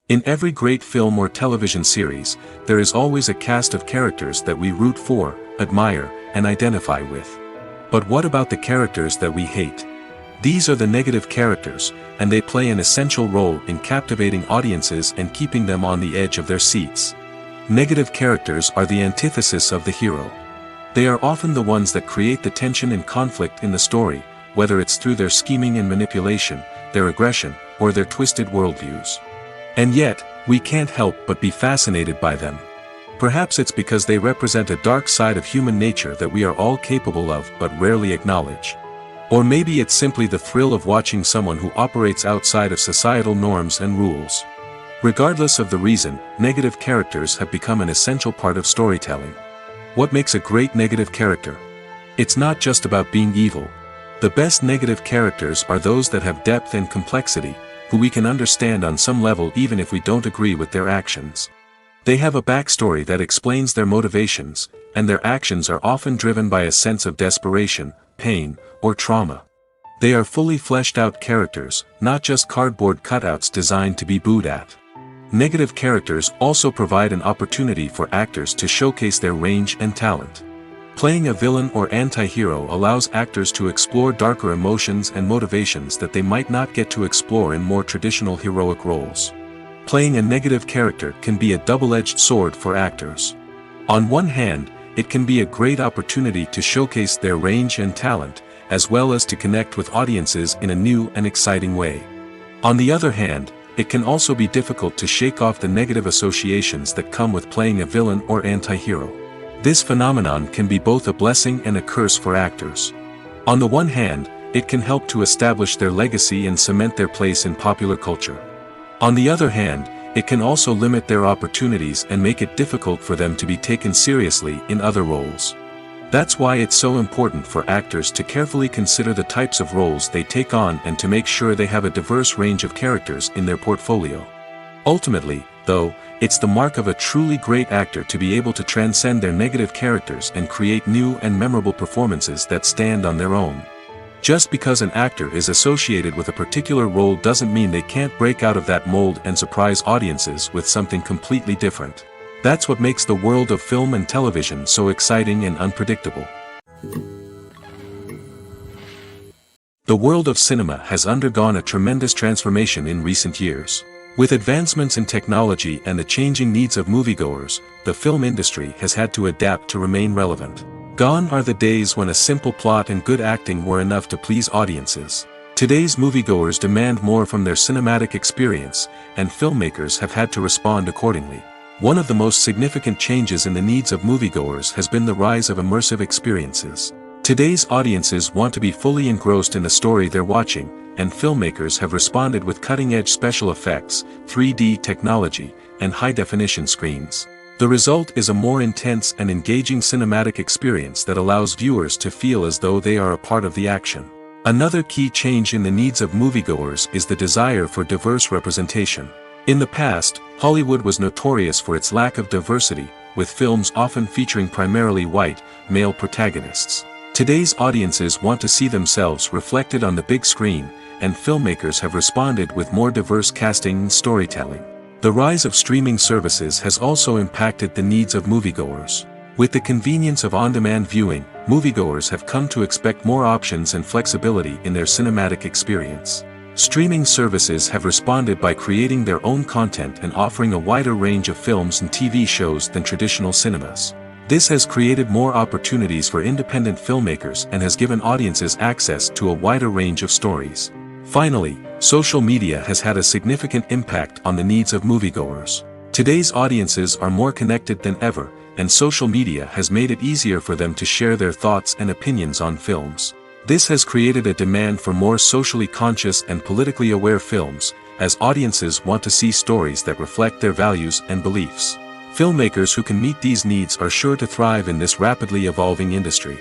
In every great film or television series, there is always a cast of characters that we root for, admire, and identify with. But what about the characters that we hate? These are the negative characters, and they play an essential role in captivating audiences and keeping them on the edge of their seats. Negative characters are the antithesis of the hero. They are often the ones that create the tension and conflict in the story, whether it's through their scheming and manipulation, their aggression, or their twisted worldviews. And yet, we can't help but be fascinated by them. Perhaps it's because they represent a dark side of human nature that we are all capable of but rarely acknowledge. Or maybe it's simply the thrill of watching someone who operates outside of societal norms and rules. Regardless of the reason, negative characters have become an essential part of storytelling. What makes a great negative character? It's not just about being evil. The best negative characters are those that have depth and complexity, who we can understand on some level even if we don't agree with their actions. They have a backstory that explains their motivations, and their actions are often driven by a sense of desperation, pain, or trauma. They are fully fleshed out characters, not just cardboard cutouts designed to be booed at. Negative characters also provide an opportunity for actors to showcase their range and talent. Playing a villain or anti-hero allows actors to explore darker emotions and motivations that they might not get to explore in more traditional heroic roles. Playing a negative character can be a double-edged sword for actors. On one hand, it can be a great opportunity to showcase their range and talent, as well as to connect with audiences in a new and exciting way. On the other hand, it can also be difficult to shake off the negative associations that come with playing a villain or anti-hero. This phenomenon can be both a blessing and a curse for actors. On the one hand, it can help to establish their legacy and cement their place in popular culture. On the other hand, it can also limit their opportunities and make it difficult for them to be taken seriously in other roles. That's why it's so important for actors to carefully consider the types of roles they take on and to make sure they have a diverse range of characters in their portfolio. Ultimately, though, it's the mark of a truly great actor to be able to transcend their negative characters and create new and memorable performances that stand on their own. Just because an actor is associated with a particular role doesn't mean they can't break out of that mold and surprise audiences with something completely different. That's what makes the world of film and television so exciting and unpredictable. The world of cinema has undergone a tremendous transformation in recent years. With advancements in technology and the changing needs of moviegoers, the film industry has had to adapt to remain relevant. Gone are the days when a simple plot and good acting were enough to please audiences. Today's moviegoers demand more from their cinematic experience, and filmmakers have had to respond accordingly. One of the most significant changes in the needs of moviegoers has been the rise of immersive experiences. Today's audiences want to be fully engrossed in the story they're watching, and filmmakers have responded with cutting-edge special effects, 3D technology, and high-definition screens. The result is a more intense and engaging cinematic experience that allows viewers to feel as though they are a part of the action. Another key change in the needs of moviegoers is the desire for diverse representation. In the past, Hollywood was notorious for its lack of diversity, with films often featuring primarily white, male protagonists. Today's audiences want to see themselves reflected on the big screen, and filmmakers have responded with more diverse casting and storytelling. The rise of streaming services has also impacted the needs of moviegoers. With the convenience of on-demand viewing, moviegoers have come to expect more options and flexibility in their cinematic experience. Streaming services have responded by creating their own content and offering a wider range of films and TV shows than traditional cinemas. This has created more opportunities for independent filmmakers and has given audiences access to a wider range of stories. Finally, social media has had a significant impact on the needs of moviegoers. Today's audiences are more connected than ever, and social media has made it easier for them to share their thoughts and opinions on films. This has created a demand for more socially conscious and politically aware films, as audiences want to see stories that reflect their values and beliefs. Filmmakers who can meet these needs are sure to thrive in this rapidly evolving industry.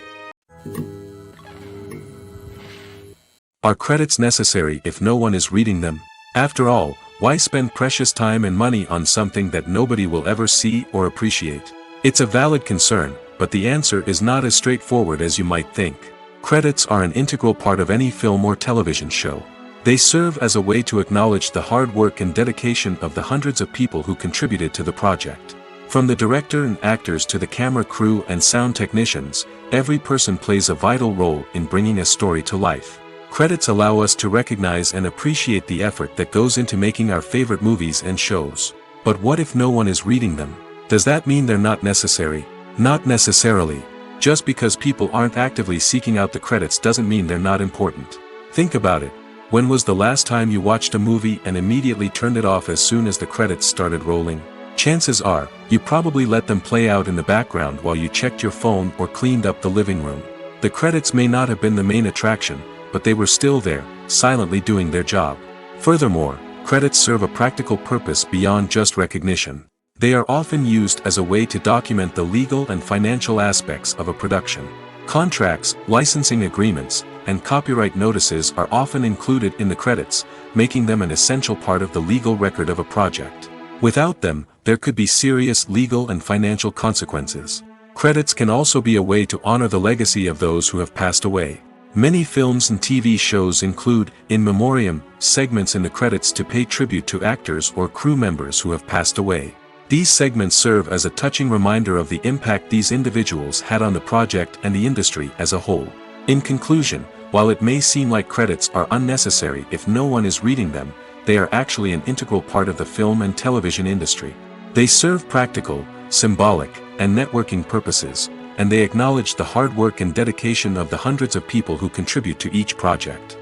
Are credits necessary if no one is reading them? After all, why spend precious time and money on something that nobody will ever see or appreciate? It's a valid concern, but the answer is not as straightforward as you might think. Credits are an integral part of any film or television show. They serve as a way to acknowledge the hard work and dedication of the hundreds of people who contributed to the project. From the director and actors to the camera crew and sound technicians, every person plays a vital role in bringing a story to life. Credits allow us to recognize and appreciate the effort that goes into making our favorite movies and shows. But what if no one is reading them? Does that mean they're not necessary? Not necessarily. Just because people aren't actively seeking out the credits doesn't mean they're not important. Think about it. When was the last time you watched a movie and immediately turned it off as soon as the credits started rolling? Chances are, you probably let them play out in the background while you checked your phone or cleaned up the living room. The credits may not have been the main attraction, but they were still there, silently doing their job. Furthermore, credits serve a practical purpose beyond just recognition. They are often used as a way to document the legal and financial aspects of a production. Contracts, licensing agreements, and copyright notices are often included in the credits, making them an essential part of the legal record of a project. Without them, there could be serious legal and financial consequences. Credits can also be a way to honor the legacy of those who have passed away. Many films and TV shows include, in memoriam, segments in the credits to pay tribute to actors or crew members who have passed away. These segments serve as a touching reminder of the impact these individuals had on the project and the industry as a whole. In conclusion, while it may seem like credits are unnecessary if no one is reading them, they are actually an integral part of the film and television industry. They serve practical, symbolic, and networking purposes, and they acknowledge the hard work and dedication of the hundreds of people who contribute to each project.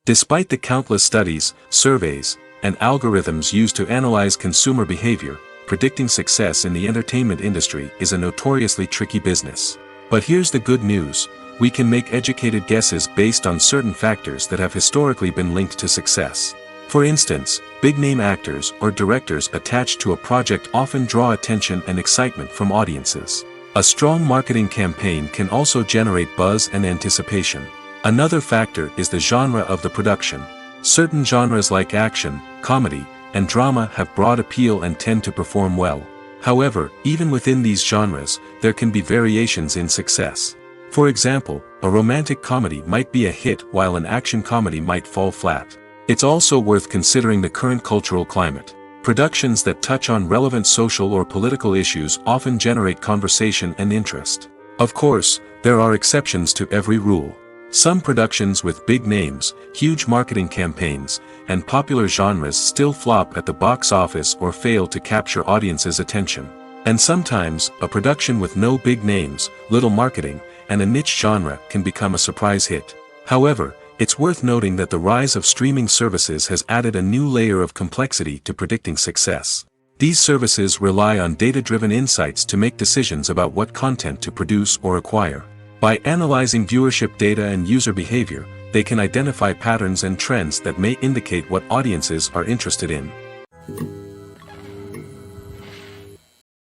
Despite the countless studies, surveys, and algorithms used to analyze consumer behavior, predicting success in the entertainment industry is a notoriously tricky business. But here's the good news: we can make educated guesses based on certain factors that have historically been linked to success. For instance, big-name actors or directors attached to a project often draw attention and excitement from audiences. A strong marketing campaign can also generate buzz and anticipation. Another factor is the genre of the production. Certain genres like action, comedy, and drama have broad appeal and tend to perform well. However, even within these genres, there can be variations in success. For example, a romantic comedy might be a hit while an action comedy might fall flat. It's also worth considering the current cultural climate. Productions that touch on relevant social or political issues often generate conversation and interest. Of course, there are exceptions to every rule. Some productions with big names, huge marketing campaigns, and popular genres still flop at the box office or fail to capture audiences' attention. And sometimes, a production with no big names, little marketing, and a niche genre can become a surprise hit. However, it's worth noting that the rise of streaming services has added a new layer of complexity to predicting success. These services rely on data-driven insights to make decisions about what content to produce or acquire. By analyzing viewership data and user behavior, they can identify patterns and trends that may indicate what audiences are interested in.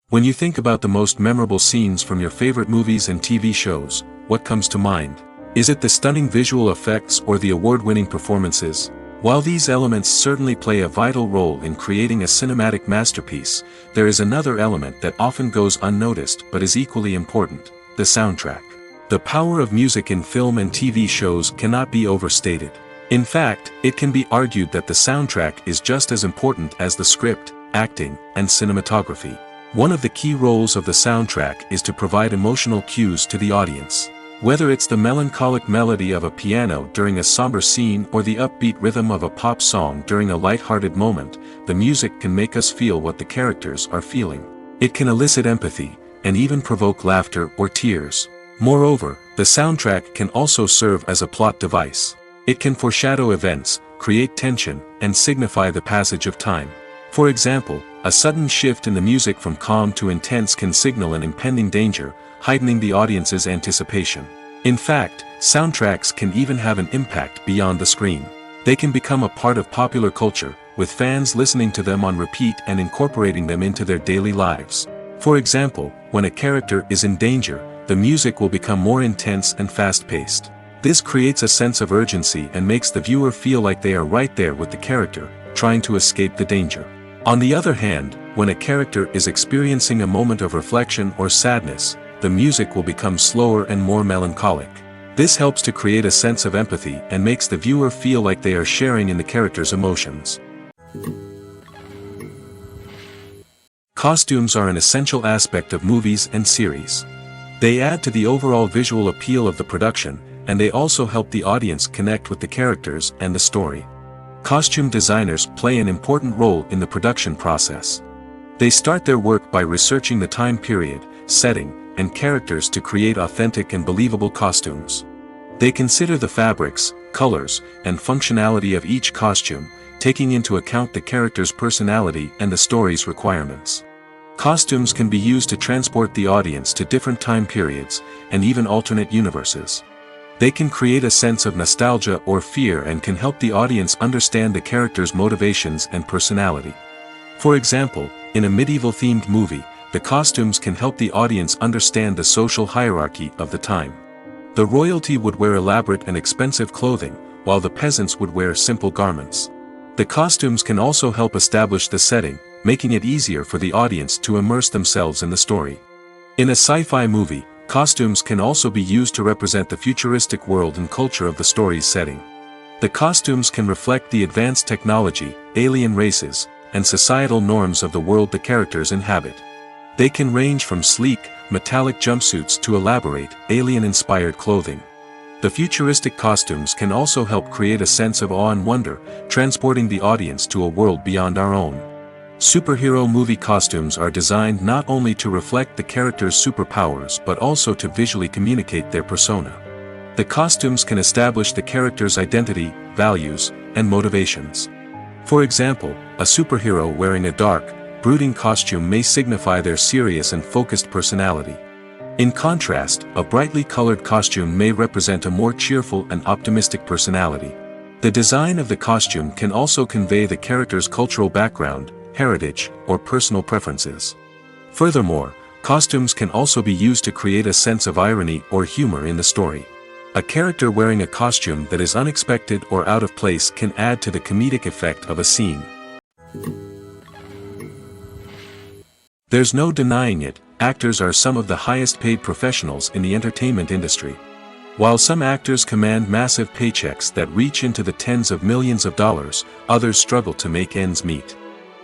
When you think about the most memorable scenes from your favorite movies and TV shows, what comes to mind? Is it the stunning visual effects or the award-winning performances? While these elements certainly play a vital role in creating a cinematic masterpiece, there is another element that often goes unnoticed but is equally important: the soundtrack. The power of music in film and TV shows cannot be overstated. In fact, it can be argued that the soundtrack is just as important as the script, acting, and cinematography. One of the key roles of the soundtrack is to provide emotional cues to the audience. Whether it's the melancholic melody of a piano during a somber scene or the upbeat rhythm of a pop song during a light-hearted moment, the music can make us feel what the characters are feeling. It can elicit empathy, and even provoke laughter or tears. Moreover, the soundtrack can also serve as a plot device. It can foreshadow events, create tension, and signify the passage of time. For example, a sudden shift in the music from calm to intense can signal an impending danger, heightening the audience's anticipation. In fact, soundtracks can even have an impact beyond the screen. They can become a part of popular culture, with fans listening to them on repeat and incorporating them into their daily lives. For example, when a character is in danger, the music will become more intense and fast-paced. This creates a sense of urgency and makes the viewer feel like they are right there with the character, trying to escape the danger. On the other hand, when a character is experiencing a moment of reflection or sadness, the music will become slower and more melancholic. This helps to create a sense of empathy and makes the viewer feel like they are sharing in the character's emotions. Costumes are an essential aspect of movies and series. They add to the overall visual appeal of the production, and they also help the audience connect with the characters and the story. Costume designers play an important role in the production process. They start their work by researching the time period, setting, and characters to create authentic and believable costumes. They consider the fabrics, colors, and functionality of each costume, taking into account the character's personality and the story's requirements. Costumes can be used to transport the audience to different time periods, and even alternate universes. They can create a sense of nostalgia or fear and can help the audience understand the character's motivations and personality. For example, in a medieval-themed movie, the costumes can help the audience understand the social hierarchy of the time. The royalty would wear elaborate and expensive clothing, while the peasants would wear simple garments. The costumes can also help establish the setting, making it easier for the audience to immerse themselves in the story. In a sci-fi movie, costumes can also be used to represent the futuristic world and culture of the story's setting. The costumes can reflect the advanced technology, alien races, and societal norms of the world the characters inhabit. They can range from sleek, metallic jumpsuits to elaborate, alien-inspired clothing. The futuristic costumes can also help create a sense of awe and wonder, transporting the audience to a world beyond our own. Superhero movie costumes are designed not only to reflect the character's superpowers but also to visually communicate their persona. The costumes can establish the character's identity, values, and motivations. For example, a superhero wearing a dark, brooding costume may signify their serious and focused personality. In contrast, a brightly colored costume may represent a more cheerful and optimistic personality. The design of the costume can also convey the character's cultural background, heritage, or personal preferences. Furthermore, costumes can also be used to create a sense of irony or humor in the story. A character wearing a costume that is unexpected or out of place can add to the comedic effect of a scene. There's no denying it, actors are some of the highest paid professionals in the entertainment industry. While some actors command massive paychecks that reach into the tens of millions of dollars, others struggle to make ends meet.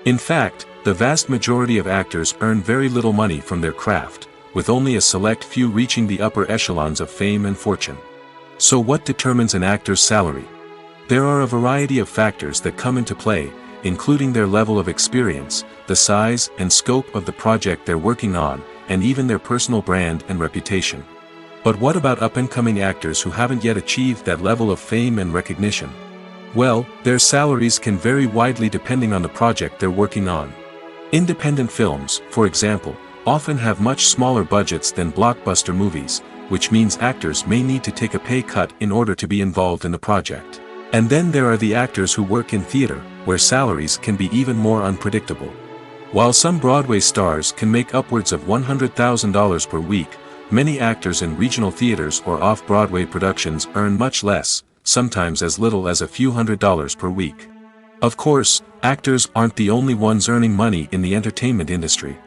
In fact, the vast majority of actors earn very little money from their craft, with only a select few reaching the upper echelons of fame and fortune. So what determines an actor's salary? There are a variety of factors that come into play, including their level of experience, the size and scope of the project they're working on, and even their personal brand and reputation. But what about up-and-coming actors who haven't yet achieved that level of fame and recognition? Well, their salaries can vary widely depending on the project they're working on. Independent films, for example, often have much smaller budgets than blockbuster movies, which means actors may need to take a pay cut in order to be involved in the project. And then there are the actors who work in theater, where salaries can be even more unpredictable. While some Broadway stars can make upwards of $100,000 per week, many actors in regional theaters or off-Broadway productions earn much less, sometimes as little as a few $100s per week. Of course, actors aren't the only ones earning money in the entertainment industry.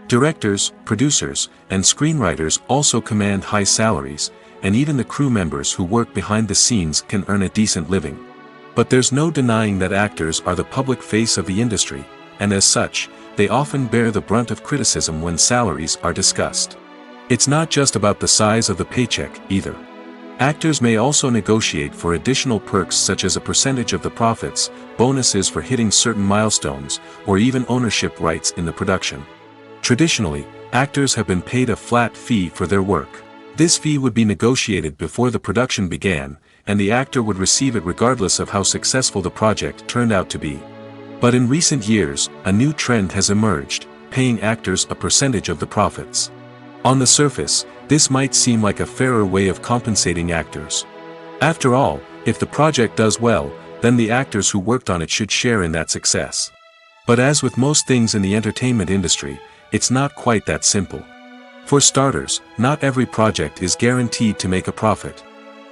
Directors, producers, and screenwriters also command high salaries, and even the crew members who work behind the scenes can earn a decent living. But there's no denying that actors are the public face of the industry, and as such, they often bear the brunt of criticism when salaries are discussed. It's not just about the size of the paycheck, either. Actors may also negotiate for additional perks such as a percentage of the profits, bonuses for hitting certain milestones, or even ownership rights in the production. Traditionally, actors have been paid a flat fee for their work. This fee would be negotiated before the production began, and the actor would receive it regardless of how successful the project turned out to be. But in recent years, a new trend has emerged, paying actors a percentage of the profits. On the surface, this might seem like a fairer way of compensating actors. After all, if the project does well, then the actors who worked on it should share in that success. But as with most things in the entertainment industry, it's not quite that simple. For starters, not every project is guaranteed to make a profit.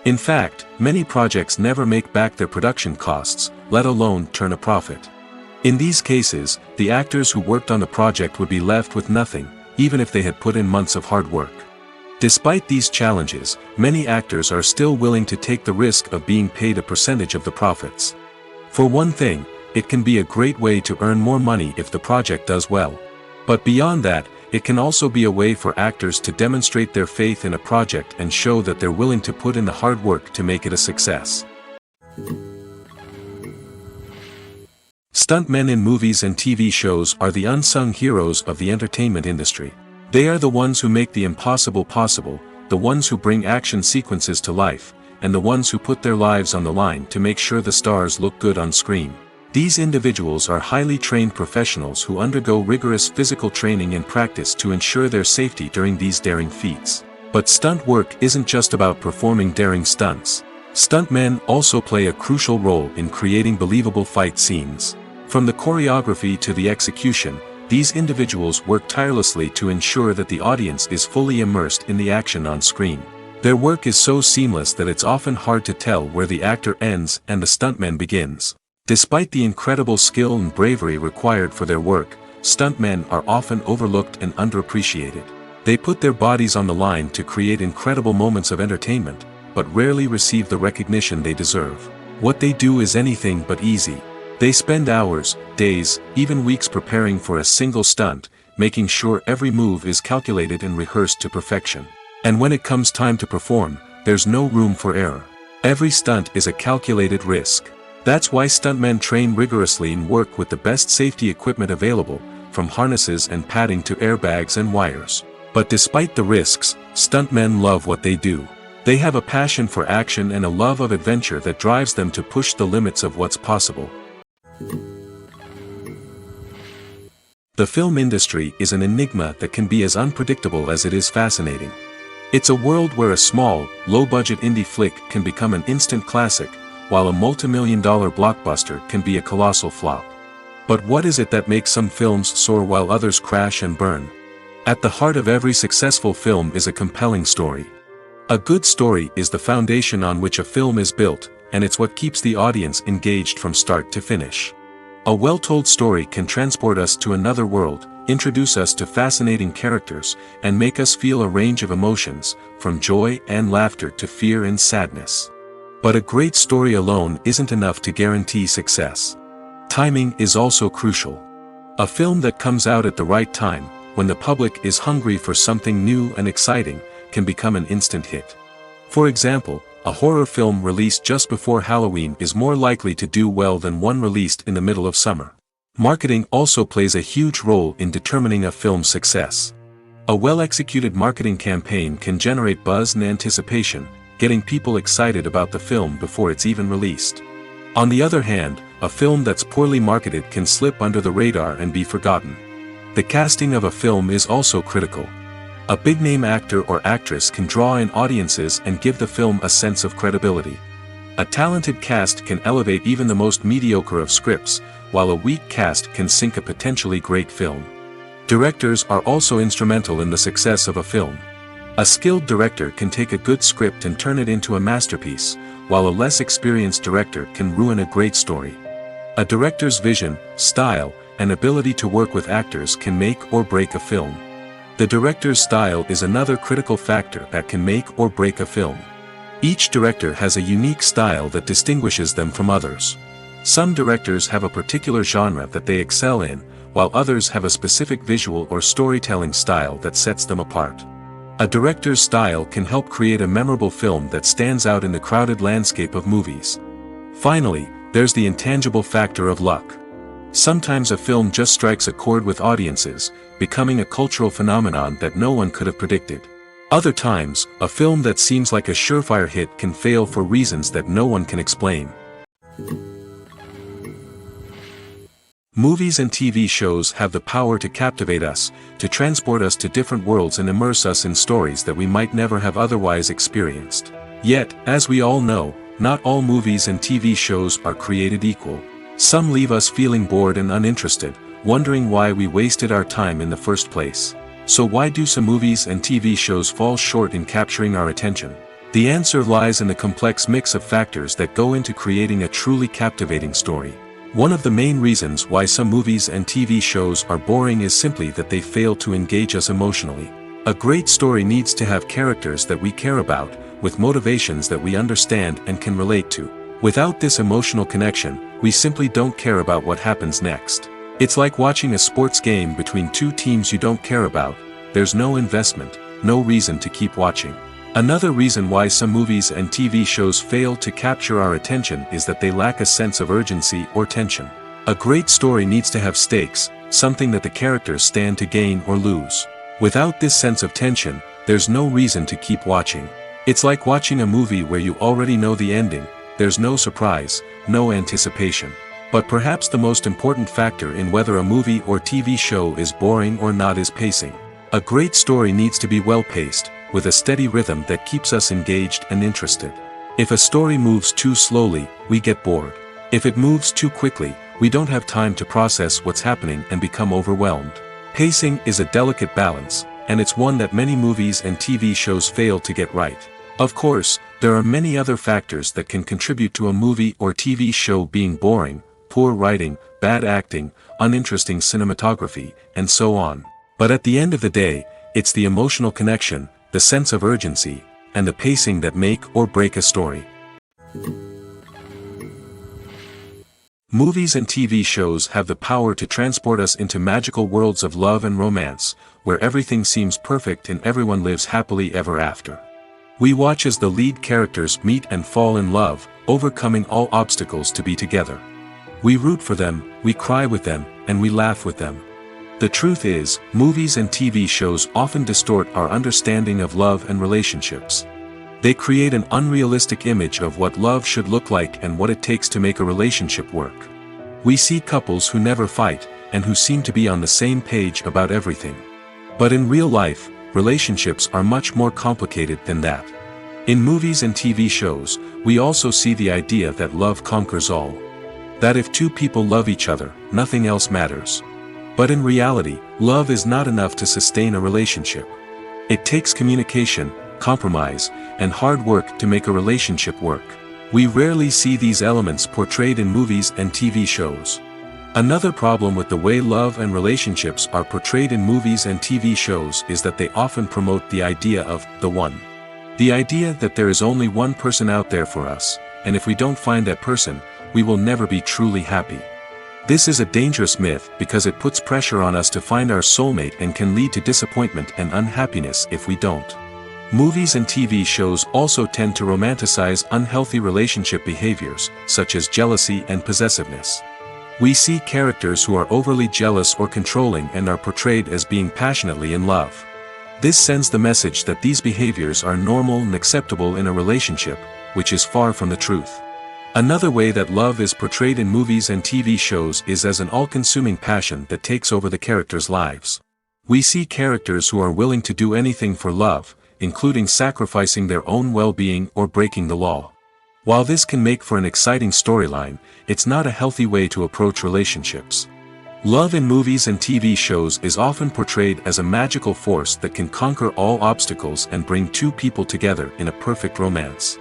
In fact, many projects never make back their production costs, let alone turn a profit. In these cases, the actors who worked on the project would be left with nothing, even if they had put in months of hard work. Despite these challenges, many actors are still willing to take the risk of being paid a percentage of the profits. For one thing, it can be a great way to earn more money if the project does well. But beyond that, it can also be a way for actors to demonstrate their faith in a project and show that they're willing to put in the hard work to make it a success. Stuntmen in movies and TV shows are the unsung heroes of the entertainment industry. They are the ones who make the impossible possible, the ones who bring action sequences to life, and the ones who put their lives on the line to make sure the stars look good on screen. These individuals are highly trained professionals who undergo rigorous physical training and practice to ensure their safety during these daring feats. But stunt work isn't just about performing daring stunts. Stuntmen also play a crucial role in creating believable fight scenes. From the choreography to the execution, these individuals work tirelessly to ensure that the audience is fully immersed in the action on screen. Their work is so seamless that it's often hard to tell where the actor ends and the stuntman begins. Despite the incredible skill and bravery required for their work, stuntmen are often overlooked and underappreciated. They put their bodies on the line to create incredible moments of entertainment, but rarely receive the recognition they deserve. What they do is anything but easy. They spend hours, days, even weeks preparing for a single stunt, making sure every move is calculated and rehearsed to perfection. And when it comes time to perform, there's no room for error. Every stunt is a calculated risk. That's why stuntmen train rigorously and work with the best safety equipment available, from harnesses and padding to airbags and wires. But despite the risks, stuntmen love what they do. They have a passion for action and a love of adventure that drives them to push the limits of what's possible. The film industry is an enigma that can be as unpredictable as it is fascinating. It's a world where a small, low-budget indie flick can become an instant classic, while a multi-million-dollar blockbuster can be a colossal flop. But what is it that makes some films soar while others crash and burn? At the heart of every successful film is a compelling story. A good story is the foundation on which a film is built, and it's what keeps the audience engaged from start to finish. A well-told story can transport us to another world, introduce us to fascinating characters, and make us feel a range of emotions, from joy and laughter to fear and sadness. But a great story alone isn't enough to guarantee success. Timing is also crucial. A film that comes out at the right time, when the public is hungry for something new and exciting, can become an instant hit. For example, A horror film released just before Halloween is more likely to do well than one released in the middle of summer. Marketing also plays a huge role in determining a film's success. A well-executed marketing campaign can generate buzz and anticipation, getting people excited about the film before it's even released. On the other hand, a film that's poorly marketed can slip under the radar and be forgotten. The casting of a film is also critical. A big-name actor or actress can draw in audiences and give the film a sense of credibility. A talented cast can elevate even the most mediocre of scripts, while a weak cast can sink a potentially great film. Directors are also instrumental in the success of a film. A skilled director can take a good script and turn it into a masterpiece, while a less experienced director can ruin a great story. A director's vision, style, and ability to work with actors can make or break a film. The director's style is another critical factor that can make or break a film. Each director has a unique style that distinguishes them from others. Some directors have a particular genre that they excel in, while others have a specific visual or storytelling style that sets them apart. A director's style can help create a memorable film that stands out in the crowded landscape of movies. Finally, there's the intangible factor of luck. Sometimes a film just strikes a chord with audiences, becoming a cultural phenomenon that no one could have predicted. Other times, a film that seems like a surefire hit can fail for reasons that no one can explain. Movies and TV shows have the power to captivate us, to transport us to different worlds and immerse us in stories that we might never have otherwise experienced. Yet, as we all know, not all movies and TV shows are created equal. Some leave us feeling bored and uninterested, wondering why we wasted our time in the first place. So why do some movies and TV shows fall short in capturing our attention? The answer lies in the complex mix of factors that go into creating a truly captivating story. One of the main reasons why some movies and TV shows are boring is simply that they fail to engage us emotionally. A great story needs to have characters that we care about, with motivations that we understand and can relate to. Without this emotional connection, we simply don't care about what happens next. It's like watching a sports game between two teams you don't care about. There's no investment, no reason to keep watching. Another reason why some movies and TV shows fail to capture our attention is that they lack a sense of urgency or tension. A great story needs to have stakes, something that the characters stand to gain or lose. Without this sense of tension, there's no reason to keep watching. It's like watching a movie where you already know the ending. There's no surprise, no anticipation. But perhaps the most important factor in whether a movie or TV show is boring or not is pacing. A great story needs to be well-paced, with a steady rhythm that keeps us engaged and interested. If a story moves too slowly, we get bored. If it moves too quickly, we don't have time to process what's happening and become overwhelmed. Pacing is a delicate balance, and it's one that many movies and TV shows fail to get right. Of course, there are many other factors that can contribute to a movie or TV show being boring: poor writing, bad acting, uninteresting cinematography, and so on. But at the end of the day, it's the emotional connection, the sense of urgency, and the pacing that make or break a story. Movies and TV shows have the power to transport us into magical worlds of love and romance, where everything seems perfect and everyone lives happily ever after. We watch as the lead characters meet and fall in love, overcoming all obstacles to be together. We root for them, we cry with them, and we laugh with them. The truth is, movies and TV shows often distort our understanding of love and relationships. They create an unrealistic image of what love should look like and what it takes to make a relationship work. We see couples who never fight, and who seem to be on the same page about everything. But in real life, relationships are much more complicated than that. In movies and TV shows, we also see the idea that love conquers all. That if two people love each other, nothing else matters. But in reality, love is not enough to sustain a relationship. It takes communication, compromise, and hard work to make a relationship work. We rarely see these elements portrayed in movies and TV shows. Another problem with the way love and relationships are portrayed in movies and TV shows is that they often promote the idea of the one. The idea that there is only one person out there for us, and if we don't find that person, we will never be truly happy. This is a dangerous myth because it puts pressure on us to find our soulmate and can lead to disappointment and unhappiness if we don't. Movies and TV shows also tend to romanticize unhealthy relationship behaviors, such as jealousy and possessiveness. We see characters who are overly jealous or controlling and are portrayed as being passionately in love. This sends the message that these behaviors are normal and acceptable in a relationship, which is far from the truth. Another way that love is portrayed in movies and TV shows is as an all-consuming passion that takes over the characters' lives. We see characters who are willing to do anything for love, including sacrificing their own well-being or breaking the law. While this can make for an exciting storyline, it's not a healthy way to approach relationships. Love in movies and TV shows is often portrayed as a magical force that can conquer all obstacles and bring two people together in a perfect romance.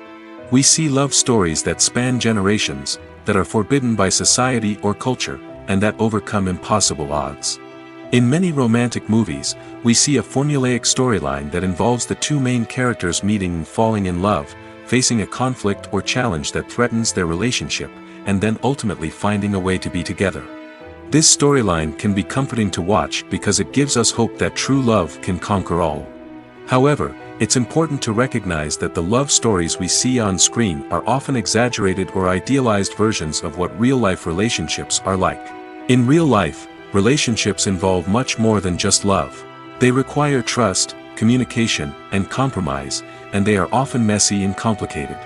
We see love stories that span generations, that are forbidden by society or culture, and that overcome impossible odds. In many romantic movies, we see a formulaic storyline that involves the two main characters meeting and falling in love, facing a conflict or challenge that threatens their relationship, and then ultimately finding a way to be together. This storyline can be comforting to watch because it gives us hope that true love can conquer all. However, it's important to recognize that the love stories we see on screen are often exaggerated or idealized versions of what real-life relationships are like. In real life, relationships involve much more than just love. They require trust, communication, and compromise, and they are often messy and complicated.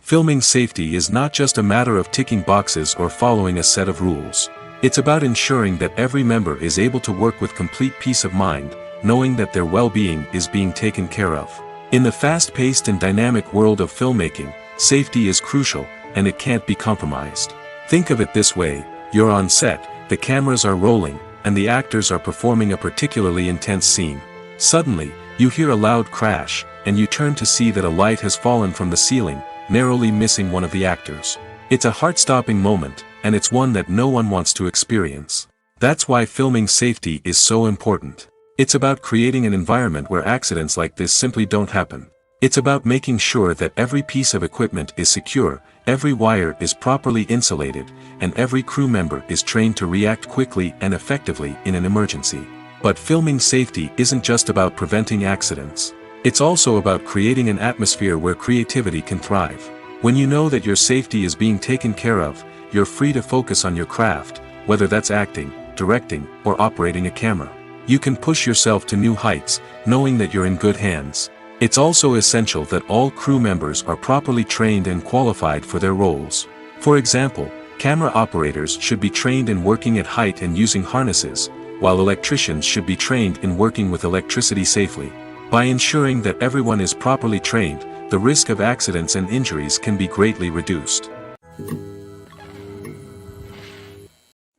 Filming safety is not just a matter of ticking boxes or following a set of rules. It's about ensuring that every member is able to work with complete peace of mind, knowing that their well-being is being taken care of. In the fast-paced and dynamic world of filmmaking, safety is crucial, and it can't be compromised. Think of it this way: you're on set, the cameras are rolling, and the actors are performing a particularly intense scene. Suddenly, you hear a loud crash, and you turn to see that a light has fallen from the ceiling, narrowly missing one of the actors. It's a heart-stopping moment, and it's one that no one wants to experience. That's why filming safety is so important. It's about creating an environment where accidents like this simply don't happen. It's about making sure that every piece of equipment is secure, every wire is properly insulated, and every crew member is trained to react quickly and effectively in an emergency. But filming safety isn't just about preventing accidents. It's also about creating an atmosphere where creativity can thrive. When you know that your safety is being taken care of, you're free to focus on your craft, whether that's acting, directing, or operating a camera. You can push yourself to new heights, knowing that you're in good hands. It's also essential that all crew members are properly trained and qualified for their roles. For example, camera operators should be trained in working at height and using harnesses, while electricians should be trained in working with electricity safely. By ensuring that everyone is properly trained, the risk of accidents and injuries can be greatly reduced.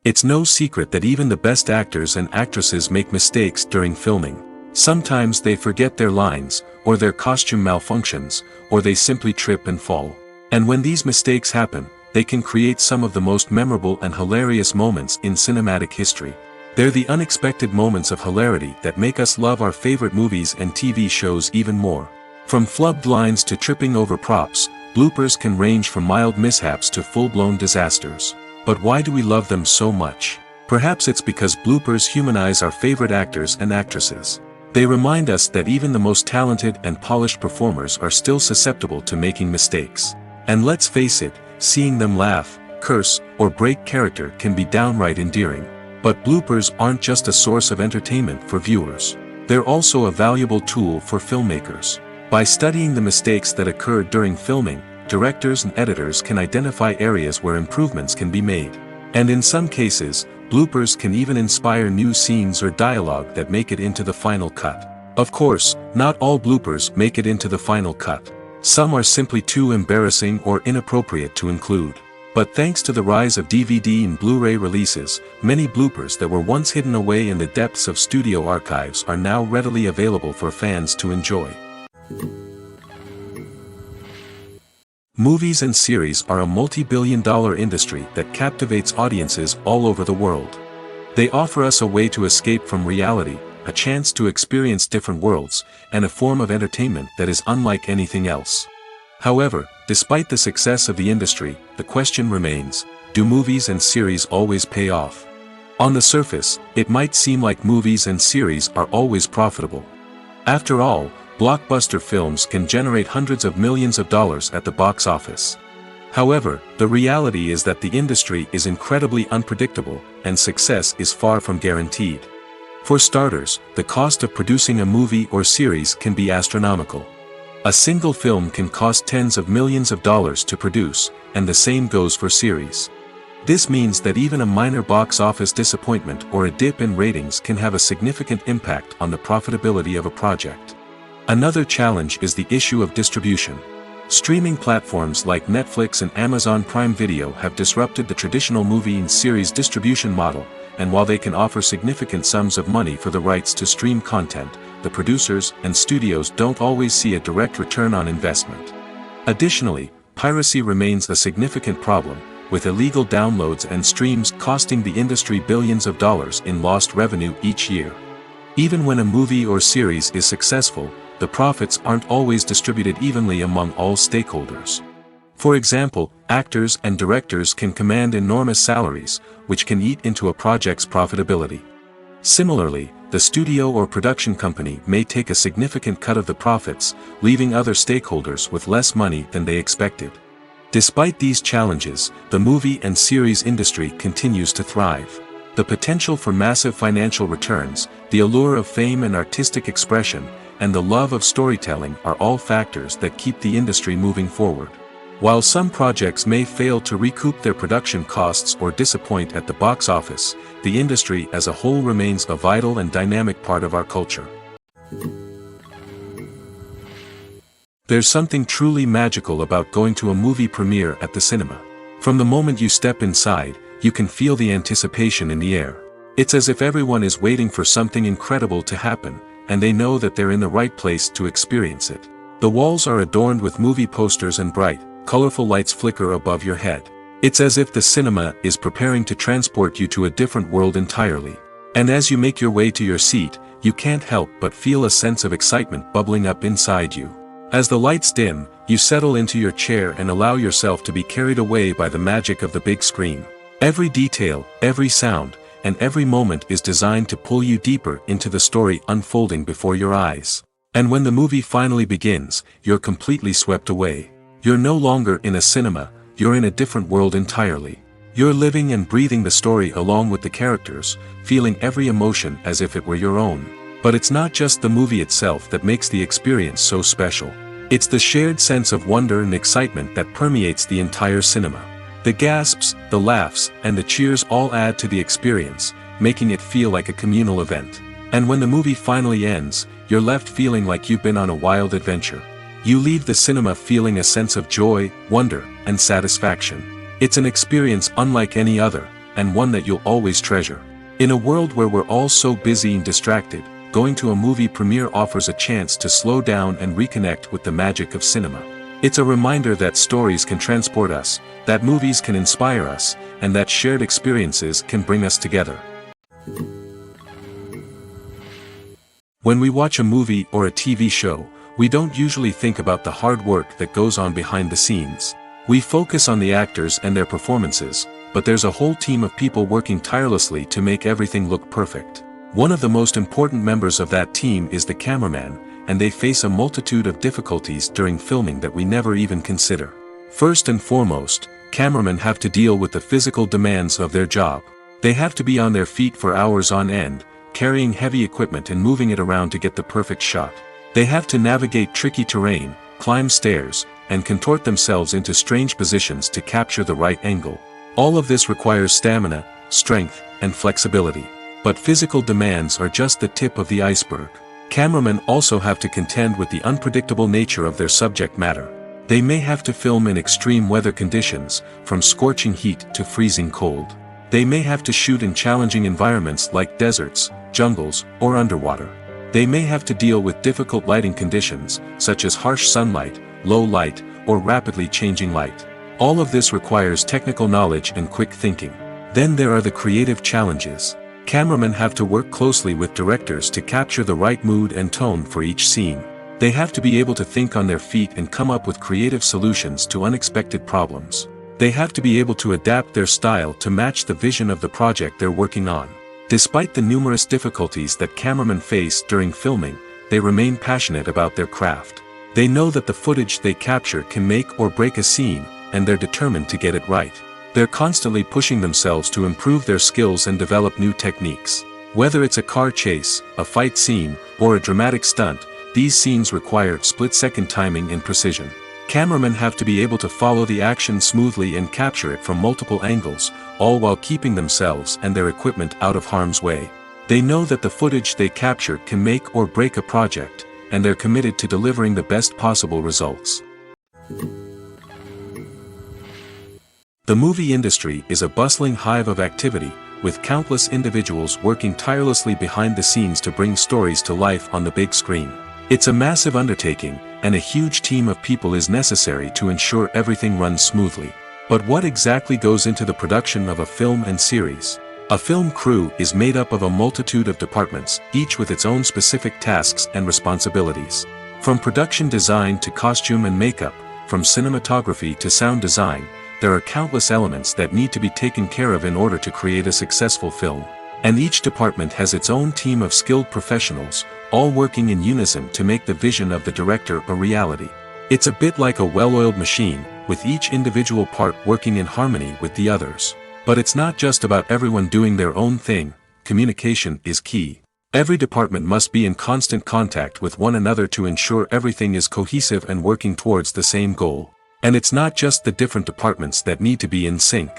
It's no secret that even the best actors and actresses make mistakes during filming. Sometimes they forget their lines, or their costume malfunctions, or they simply trip and fall. And when these mistakes happen, they can create some of the most memorable and hilarious moments in cinematic history. They're the unexpected moments of hilarity that make us love our favorite movies and TV shows even more. From flubbed lines to tripping over props, bloopers can range from mild mishaps to full-blown disasters. But why do we love them so much? Perhaps it's because bloopers humanize our favorite actors and actresses. They remind us that even the most talented and polished performers are still susceptible to making mistakes. And let's face it, seeing them laugh, curse, or break character can be downright endearing. But bloopers aren't just a source of entertainment for viewers. They're also a valuable tool for filmmakers. By studying the mistakes that occurred during filming, directors and editors can identify areas where improvements can be made. And in some cases, bloopers can even inspire new scenes or dialogue that make it into the final cut. Of course, not all bloopers make it into the final cut. Some are simply too embarrassing or inappropriate to include. But thanks to the rise of DVD and Blu-ray releases, many bloopers that were once hidden away in the depths of studio archives are now readily available for fans to enjoy. Movies and series are a multi-billion-dollar industry that captivates audiences all over the world. They offer us a way to escape from reality, a chance to experience different worlds, and a form of entertainment that is unlike anything else. However, despite the success of the industry, the question remains, do movies and series always pay off? On the surface, it might seem like movies and series are always profitable. After all, blockbuster films can generate hundreds of millions of dollars at the box office. However, the reality is that the industry is incredibly unpredictable, and success is far from guaranteed. For starters, the cost of producing a movie or series can be astronomical. A single film can cost tens of millions of dollars to produce, and the same goes for series. This means that even a minor box office disappointment or a dip in ratings can have a significant impact on the profitability of a project. Another challenge is the issue of distribution. Streaming platforms like Netflix and Amazon Prime Video have disrupted the traditional movie and series distribution model, and while they can offer significant sums of money for the rights to stream content, the producers and studios don't always see a direct return on investment. Additionally, piracy remains a significant problem, with illegal downloads and streams costing the industry billions of dollars in lost revenue each year. Even when a movie or series is successful, the profits aren't always distributed evenly among all stakeholders. For example, actors and directors can command enormous salaries, which can eat into a project's profitability. Similarly, the studio or production company may take a significant cut of the profits, leaving other stakeholders with less money than they expected. Despite these challenges, the movie and series industry continues to thrive. The potential for massive financial returns, the allure of fame and artistic expression, and the love of storytelling are all factors that keep the industry moving forward. While some projects may fail to recoup their production costs or disappoint at the box office, the industry as a whole remains a vital and dynamic part of our culture. There's something truly magical about going to a movie premiere at the cinema. From the moment you step inside, you can feel the anticipation in the air. It's as if everyone is waiting for something incredible to happen, and they know that they're in the right place to experience it. The walls are adorned with movie posters and bright, colorful lights flicker above your head. It's as if the cinema is preparing to transport you to a different world entirely. And as you make your way to your seat, you can't help but feel a sense of excitement bubbling up inside you. As the lights dim, you settle into your chair and allow yourself to be carried away by the magic of the big screen. Every detail, every sound, and every moment is designed to pull you deeper into the story unfolding before your eyes. And when the movie finally begins, you're completely swept away. You're no longer in a cinema, you're in a different world entirely. You're living and breathing the story along with the characters, feeling every emotion as if it were your own. But it's not just the movie itself that makes the experience so special. It's the shared sense of wonder and excitement that permeates the entire cinema. The gasps, the laughs, and the cheers all add to the experience, making it feel like a communal event. And when the movie finally ends, you're left feeling like you've been on a wild adventure. You leave the cinema feeling a sense of joy, wonder, and satisfaction. It's an experience unlike any other, and one that you'll always treasure. In a world where we're all so busy and distracted, going to a movie premiere offers a chance to slow down and reconnect with the magic of cinema. It's a reminder that stories can transport us, that movies can inspire us, and that shared experiences can bring us together. When we watch a movie or a TV show, we don't usually think about the hard work that goes on behind the scenes. We focus on the actors and their performances, but there's a whole team of people working tirelessly to make everything look perfect. One of the most important members of that team is the cameraman, and they face a multitude of difficulties during filming that we never even consider. First and foremost, cameramen have to deal with the physical demands of their job. They have to be on their feet for hours on end, carrying heavy equipment and moving it around to get the perfect shot. They have to navigate tricky terrain, climb stairs, and contort themselves into strange positions to capture the right angle. All of this requires stamina, strength, and flexibility. But physical demands are just the tip of the iceberg. Cameramen also have to contend with the unpredictable nature of their subject matter. They may have to film in extreme weather conditions, from scorching heat to freezing cold. They may have to shoot in challenging environments like deserts, jungles, or underwater. They may have to deal with difficult lighting conditions, such as harsh sunlight, low light, or rapidly changing light. All of this requires technical knowledge and quick thinking. Then there are the creative challenges. Cameramen have to work closely with directors to capture the right mood and tone for each scene. They have to be able to think on their feet and come up with creative solutions to unexpected problems. They have to be able to adapt their style to match the vision of the project they're working on. Despite the numerous difficulties that cameramen face during filming, they remain passionate about their craft. They know that the footage they capture can make or break a scene, and they're determined to get it right. They're constantly pushing themselves to improve their skills and develop new techniques. Whether it's a car chase, a fight scene, or a dramatic stunt, these scenes require split-second timing and precision. Cameramen have to be able to follow the action smoothly and capture it from multiple angles, all while keeping themselves and their equipment out of harm's way. They know that the footage they capture can make or break a project, and they're committed to delivering the best possible results. The movie industry is a bustling hive of activity, with countless individuals working tirelessly behind the scenes to bring stories to life on the big screen. It's a massive undertaking, and a huge team of people is necessary to ensure everything runs smoothly. But what exactly goes into the production of a film and series? A film crew is made up of a multitude of departments, each with its own specific tasks and responsibilities. From production design to costume and makeup, from cinematography to sound design, there are countless elements that need to be taken care of in order to create a successful film. And each department has its own team of skilled professionals, all working in unison to make the vision of the director a reality. It's a bit like a well-oiled machine, with each individual part working in harmony with the others. But it's not just about everyone doing their own thing. Communication is key. Every department must be in constant contact with one another to ensure everything is cohesive and working towards the same goal. And it's not just the different departments that need to be in sync.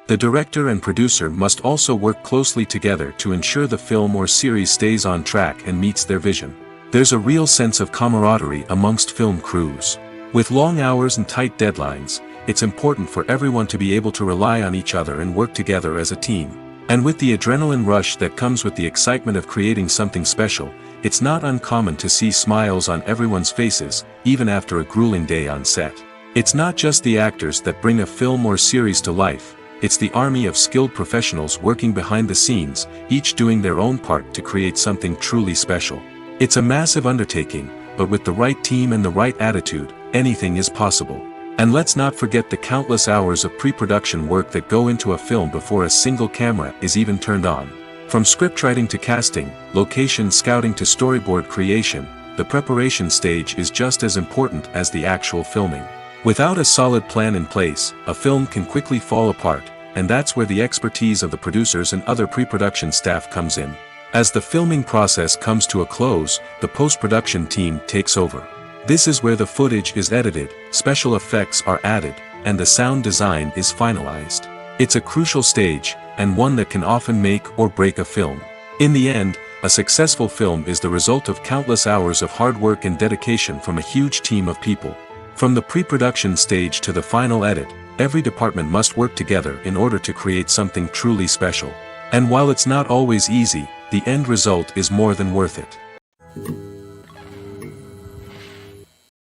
The director and producer must also work closely together to ensure the film or series stays on track and meets their vision. There's a real sense of camaraderie amongst film crews. With long hours and tight deadlines, it's important for everyone to be able to rely on each other and work together as a team. And with the adrenaline rush that comes with the excitement of creating something special, it's not uncommon to see smiles on everyone's faces, even after a grueling day on set. It's not just the actors that bring a film or series to life, it's the army of skilled professionals working behind the scenes, each doing their own part to create something truly special. It's a massive undertaking, but with the right team and the right attitude, anything is possible. And let's not forget the countless hours of pre-production work that go into a film before a single camera is even turned on. From scriptwriting to casting, location scouting to storyboard creation, the preparation stage is just as important as the actual filming. Without a solid plan in place, a film can quickly fall apart, and that's where the expertise of the producers and other pre-production staff comes in. As the filming process comes to a close, the post-production team takes over. This is where the footage is edited, special effects are added, and the sound design is finalized. It's a crucial stage, and one that can often make or break a film. In the end, a successful film is the result of countless hours of hard work and dedication from a huge team of people. From the pre-production stage to the final edit, every department must work together in order to create something truly special. And while it's not always easy, the end result is more than worth it.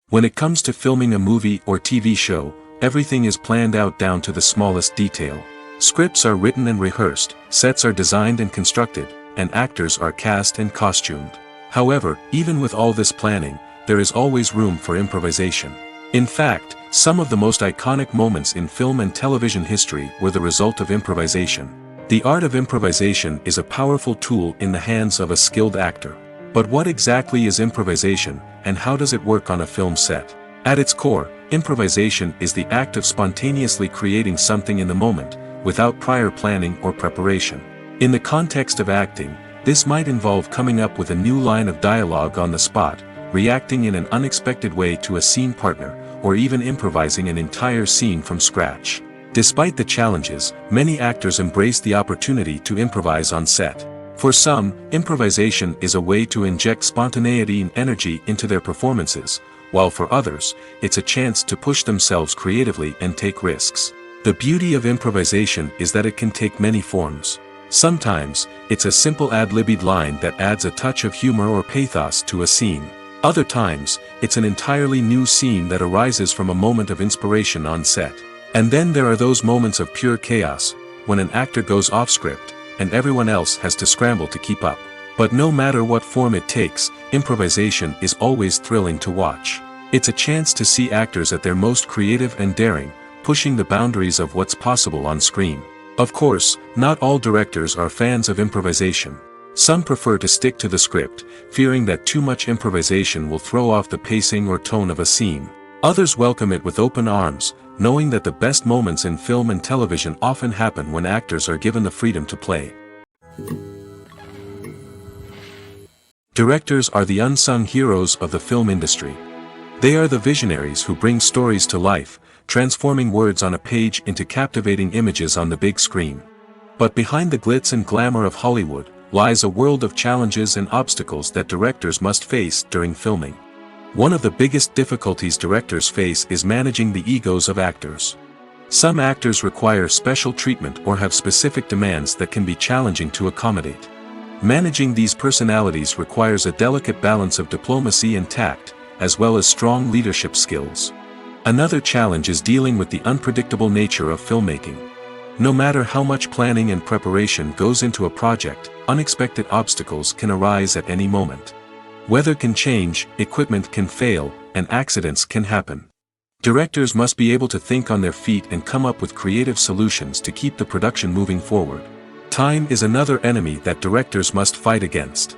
When it comes to filming a movie or TV show, everything is planned out down to the smallest detail. Scripts are written and rehearsed, sets are designed and constructed, and actors are cast and costumed. However, even with all this planning, there is always room for improvisation. In fact, some of the most iconic moments in film and television history were the result of improvisation. The art of improvisation is a powerful tool in the hands of a skilled actor. But what exactly is improvisation, and how does it work on a film set? At its core, improvisation is the act of spontaneously creating something in the moment, without prior planning or preparation. In the context of acting, this might involve coming up with a new line of dialogue on the spot, reacting in an unexpected way to a scene partner, or even improvising an entire scene from scratch. Despite the challenges, many actors embrace the opportunity to improvise on set. For some, improvisation is a way to inject spontaneity and energy into their performances, while for others, it's a chance to push themselves creatively and take risks. The beauty of improvisation is that it can take many forms. Sometimes, it's a simple ad-libbed line that adds a touch of humor or pathos to a scene. Other times, it's an entirely new scene that arises from a moment of inspiration on set. And then there are those moments of pure chaos, when an actor goes off script, and everyone else has to scramble to keep up. But no matter what form it takes, improvisation is always thrilling to watch. It's a chance to see actors at their most creative and daring, pushing the boundaries of what's possible on screen. Of course, not all directors are fans of improvisation. Some prefer to stick to the script, fearing that too much improvisation will throw off the pacing or tone of a scene. Others welcome it with open arms, knowing that the best moments in film and television often happen when actors are given the freedom to play. Directors are the unsung heroes of the film industry. They are the visionaries who bring stories to life, transforming words on a page into captivating images on the big screen. But behind the glitz and glamour of Hollywood lies a world of challenges and obstacles that directors must face during filming. One of the biggest difficulties directors face is managing the egos of actors. Some actors require special treatment or have specific demands that can be challenging to accommodate. Managing these personalities requires a delicate balance of diplomacy and tact, as well as strong leadership skills. Another challenge is dealing with the unpredictable nature of filmmaking. No matter how much planning and preparation goes into a project, unexpected obstacles can arise at any moment. Weather can change, equipment can fail, and accidents can happen. Directors must be able to think on their feet and come up with creative solutions to keep the production moving forward. Time is another enemy that directors must fight against.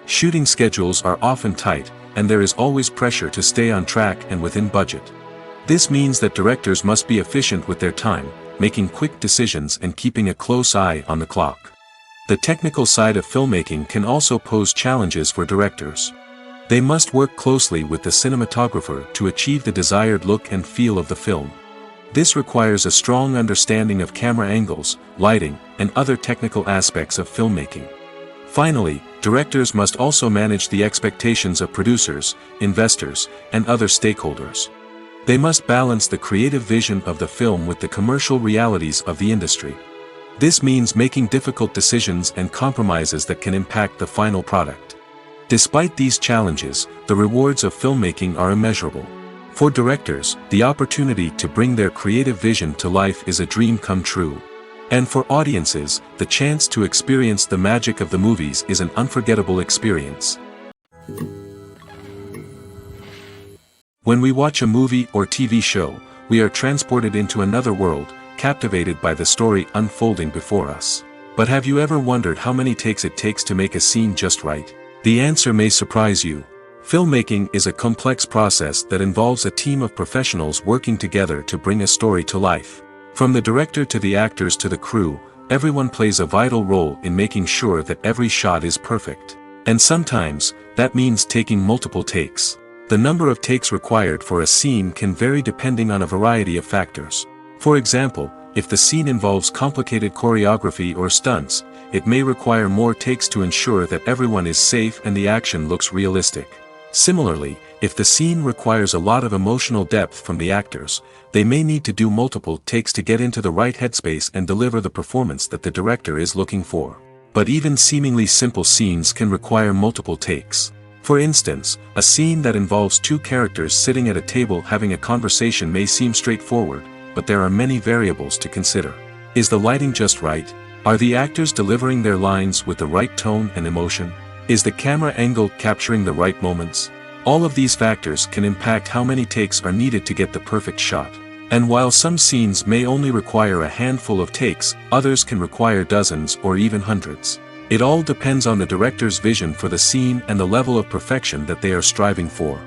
Shooting schedules are often tight, and there is always pressure to stay on track and within budget. This means that directors must be efficient with their time, making quick decisions and keeping a close eye on the clock. The technical side of filmmaking can also pose challenges for directors. They must work closely with the cinematographer to achieve the desired look and feel of the film. This requires a strong understanding of camera angles, lighting, and other technical aspects of filmmaking. Finally, directors must also manage the expectations of producers, investors, and other stakeholders. They must balance the creative vision of the film with the commercial realities of the industry. This means making difficult decisions and compromises that can impact the final product. Despite these challenges, the rewards of filmmaking are immeasurable. For directors, the opportunity to bring their creative vision to life is a dream come true. And for audiences, the chance to experience the magic of the movies is an unforgettable experience. When we watch a movie or TV show, we are transported into another world, captivated by the story unfolding before us. But have you ever wondered how many takes it takes to make a scene just right? The answer may surprise you. Filmmaking is a complex process that involves a team of professionals working together to bring a story to life. From the director to the actors to the crew, everyone plays a vital role in making sure that every shot is perfect. And sometimes, that means taking multiple takes. The number of takes required for a scene can vary depending on a variety of factors. For example, if the scene involves complicated choreography or stunts, it may require more takes to ensure that everyone is safe and the action looks realistic. Similarly, if the scene requires a lot of emotional depth from the actors, they may need to do multiple takes to get into the right headspace and deliver the performance that the director is looking for. But even seemingly simple scenes can require multiple takes. For instance, a scene that involves two characters sitting at a table having a conversation may seem straightforward, but there are many variables to consider. Is the lighting just right? Are the actors delivering their lines with the right tone and emotion? Is the camera angle capturing the right moments? All of these factors can impact how many takes are needed to get the perfect shot. And while some scenes may only require a handful of takes, others can require dozens or even hundreds. It all depends on the director's vision for the scene and the level of perfection that they are striving for.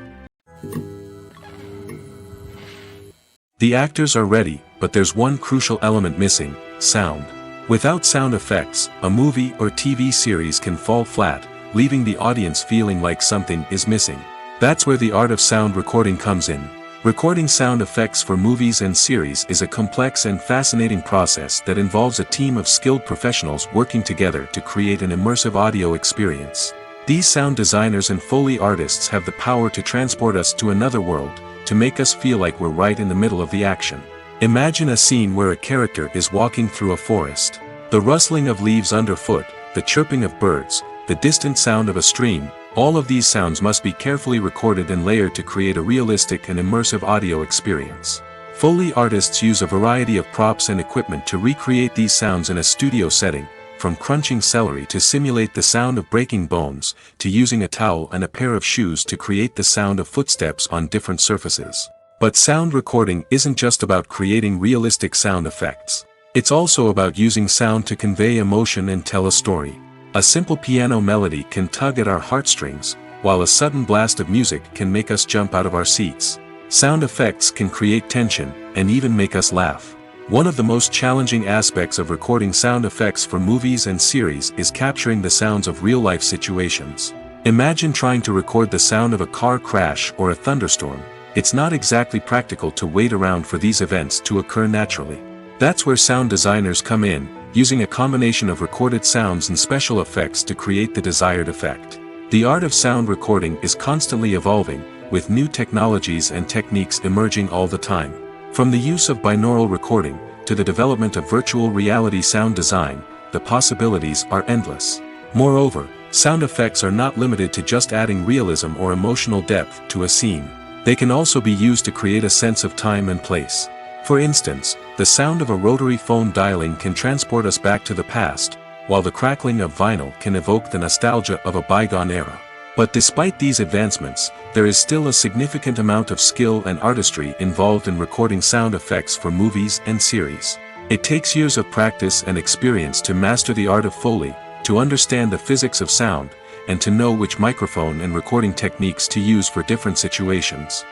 The actors are ready, but there's one crucial element missing: sound. Without sound effects, a movie or TV series can fall flat, leaving the audience feeling like something is missing. That's where the art of sound recording comes in. Recording sound effects for movies and series is a complex and fascinating process that involves a team of skilled professionals working together to create an immersive audio experience. These sound designers and Foley artists have the power to transport us to another world, to make us feel like we're right in the middle of the action. Imagine a scene where a character is walking through a forest. The rustling of leaves underfoot, the chirping of birds, the distant sound of a stream, all of these sounds must be carefully recorded and layered to create a realistic and immersive audio experience. Foley artists use a variety of props and equipment to recreate these sounds in a studio setting, from crunching celery to simulate the sound of breaking bones, to using a towel and a pair of shoes to create the sound of footsteps on different surfaces. But sound recording isn't just about creating realistic sound effects. It's also about using sound to convey emotion and tell a story. A simple piano melody can tug at our heartstrings, while a sudden blast of music can make us jump out of our seats. Sound effects can create tension, and even make us laugh. One of the most challenging aspects of recording sound effects for movies and series is capturing the sounds of real-life situations. Imagine trying to record the sound of a car crash or a thunderstorm. It's not exactly practical to wait around for these events to occur naturally. That's where sound designers come in, using a combination of recorded sounds and special effects to create the desired effect. The art of sound recording is constantly evolving, with new technologies and techniques emerging all the time. From the use of binaural recording, to the development of virtual reality sound design, the possibilities are endless. Moreover, sound effects are not limited to just adding realism or emotional depth to a scene. They can also be used to create a sense of time and place. For instance, the sound of a rotary phone dialing can transport us back to the past, while the crackling of vinyl can evoke the nostalgia of a bygone era. But despite these advancements, there is still a significant amount of skill and artistry involved in recording sound effects for movies and series. It takes years of practice and experience to master the art of Foley, to understand the physics of sound, and to know which microphone and recording techniques to use for different situations.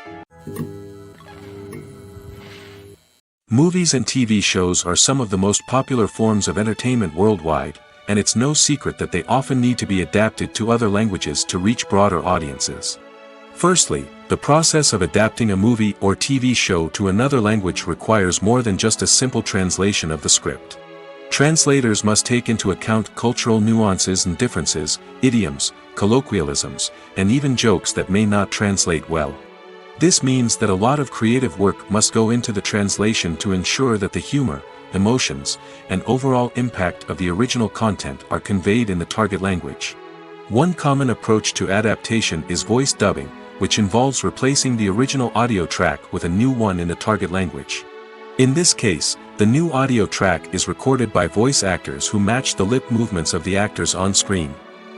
Movies and TV shows are some of the most popular forms of entertainment worldwide, and it's no secret that they often need to be adapted to other languages to reach broader audiences. Firstly, the process of adapting a movie or TV show to another language requires more than just a simple translation of the script. Translators must take into account cultural nuances and differences, idioms, colloquialisms, and even jokes that may not translate well. This means that a lot of creative work must go into the translation to ensure that the humor, emotions, and overall impact of the original content are conveyed in the target language. One common approach to adaptation is voice dubbing, which involves replacing the original audio track with a new one in the target language. In this case, the new audio track is recorded by voice actors who match the lip movements of the actors on screen.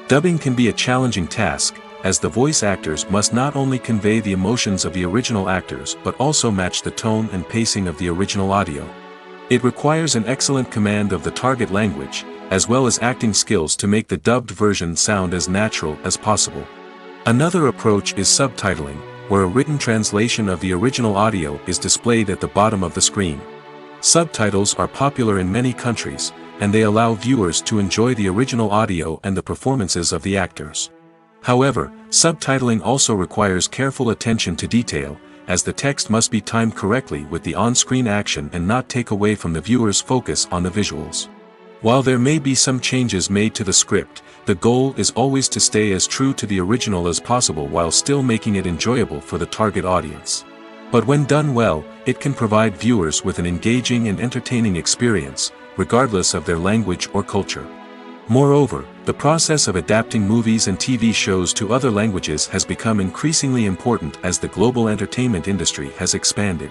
Dubbing can be a challenging task, as the voice actors must not only convey the emotions of the original actors but also match the tone and pacing of the original audio. It requires an excellent command of the target language, as well as acting skills to make the dubbed version sound as natural as possible. Another approach is subtitling, where a written translation of the original audio is displayed at the bottom of the screen. Subtitles are popular in many countries, and they allow viewers to enjoy the original audio and the performances of the actors. However, subtitling also requires careful attention to detail, as the text must be timed correctly with the on-screen action and not take away from the viewer's focus on the visuals. While there may be some changes made to the script, the goal is always to stay as true to the original as possible while still making it enjoyable for the target audience. But when done well, it can provide viewers with an engaging and entertaining experience, regardless of their language or culture. Moreover, the process of adapting movies and TV shows to other languages has become increasingly important as the global entertainment industry has expanded.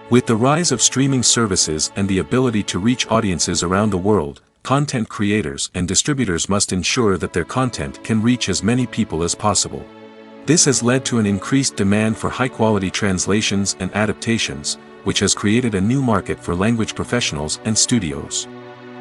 With the rise of streaming services and the ability to reach audiences around the world, content creators and distributors must ensure that their content can reach as many people as possible. This has led to an increased demand for high-quality translations and adaptations, which has created a new market for language professionals and studios.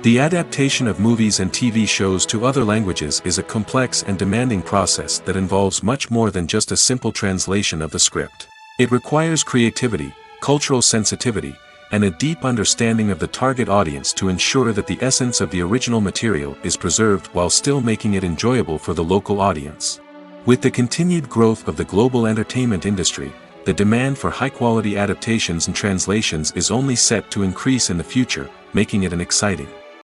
The adaptation of movies and TV shows to other languages is a complex and demanding process that involves much more than just a simple translation of the script. It requires creativity, cultural sensitivity, and a deep understanding of the target audience to ensure that the essence of the original material is preserved while still making it enjoyable for the local audience. With the continued growth of the global entertainment industry, the demand for high-quality adaptations and translations is only set to increase in the future, making it an exciting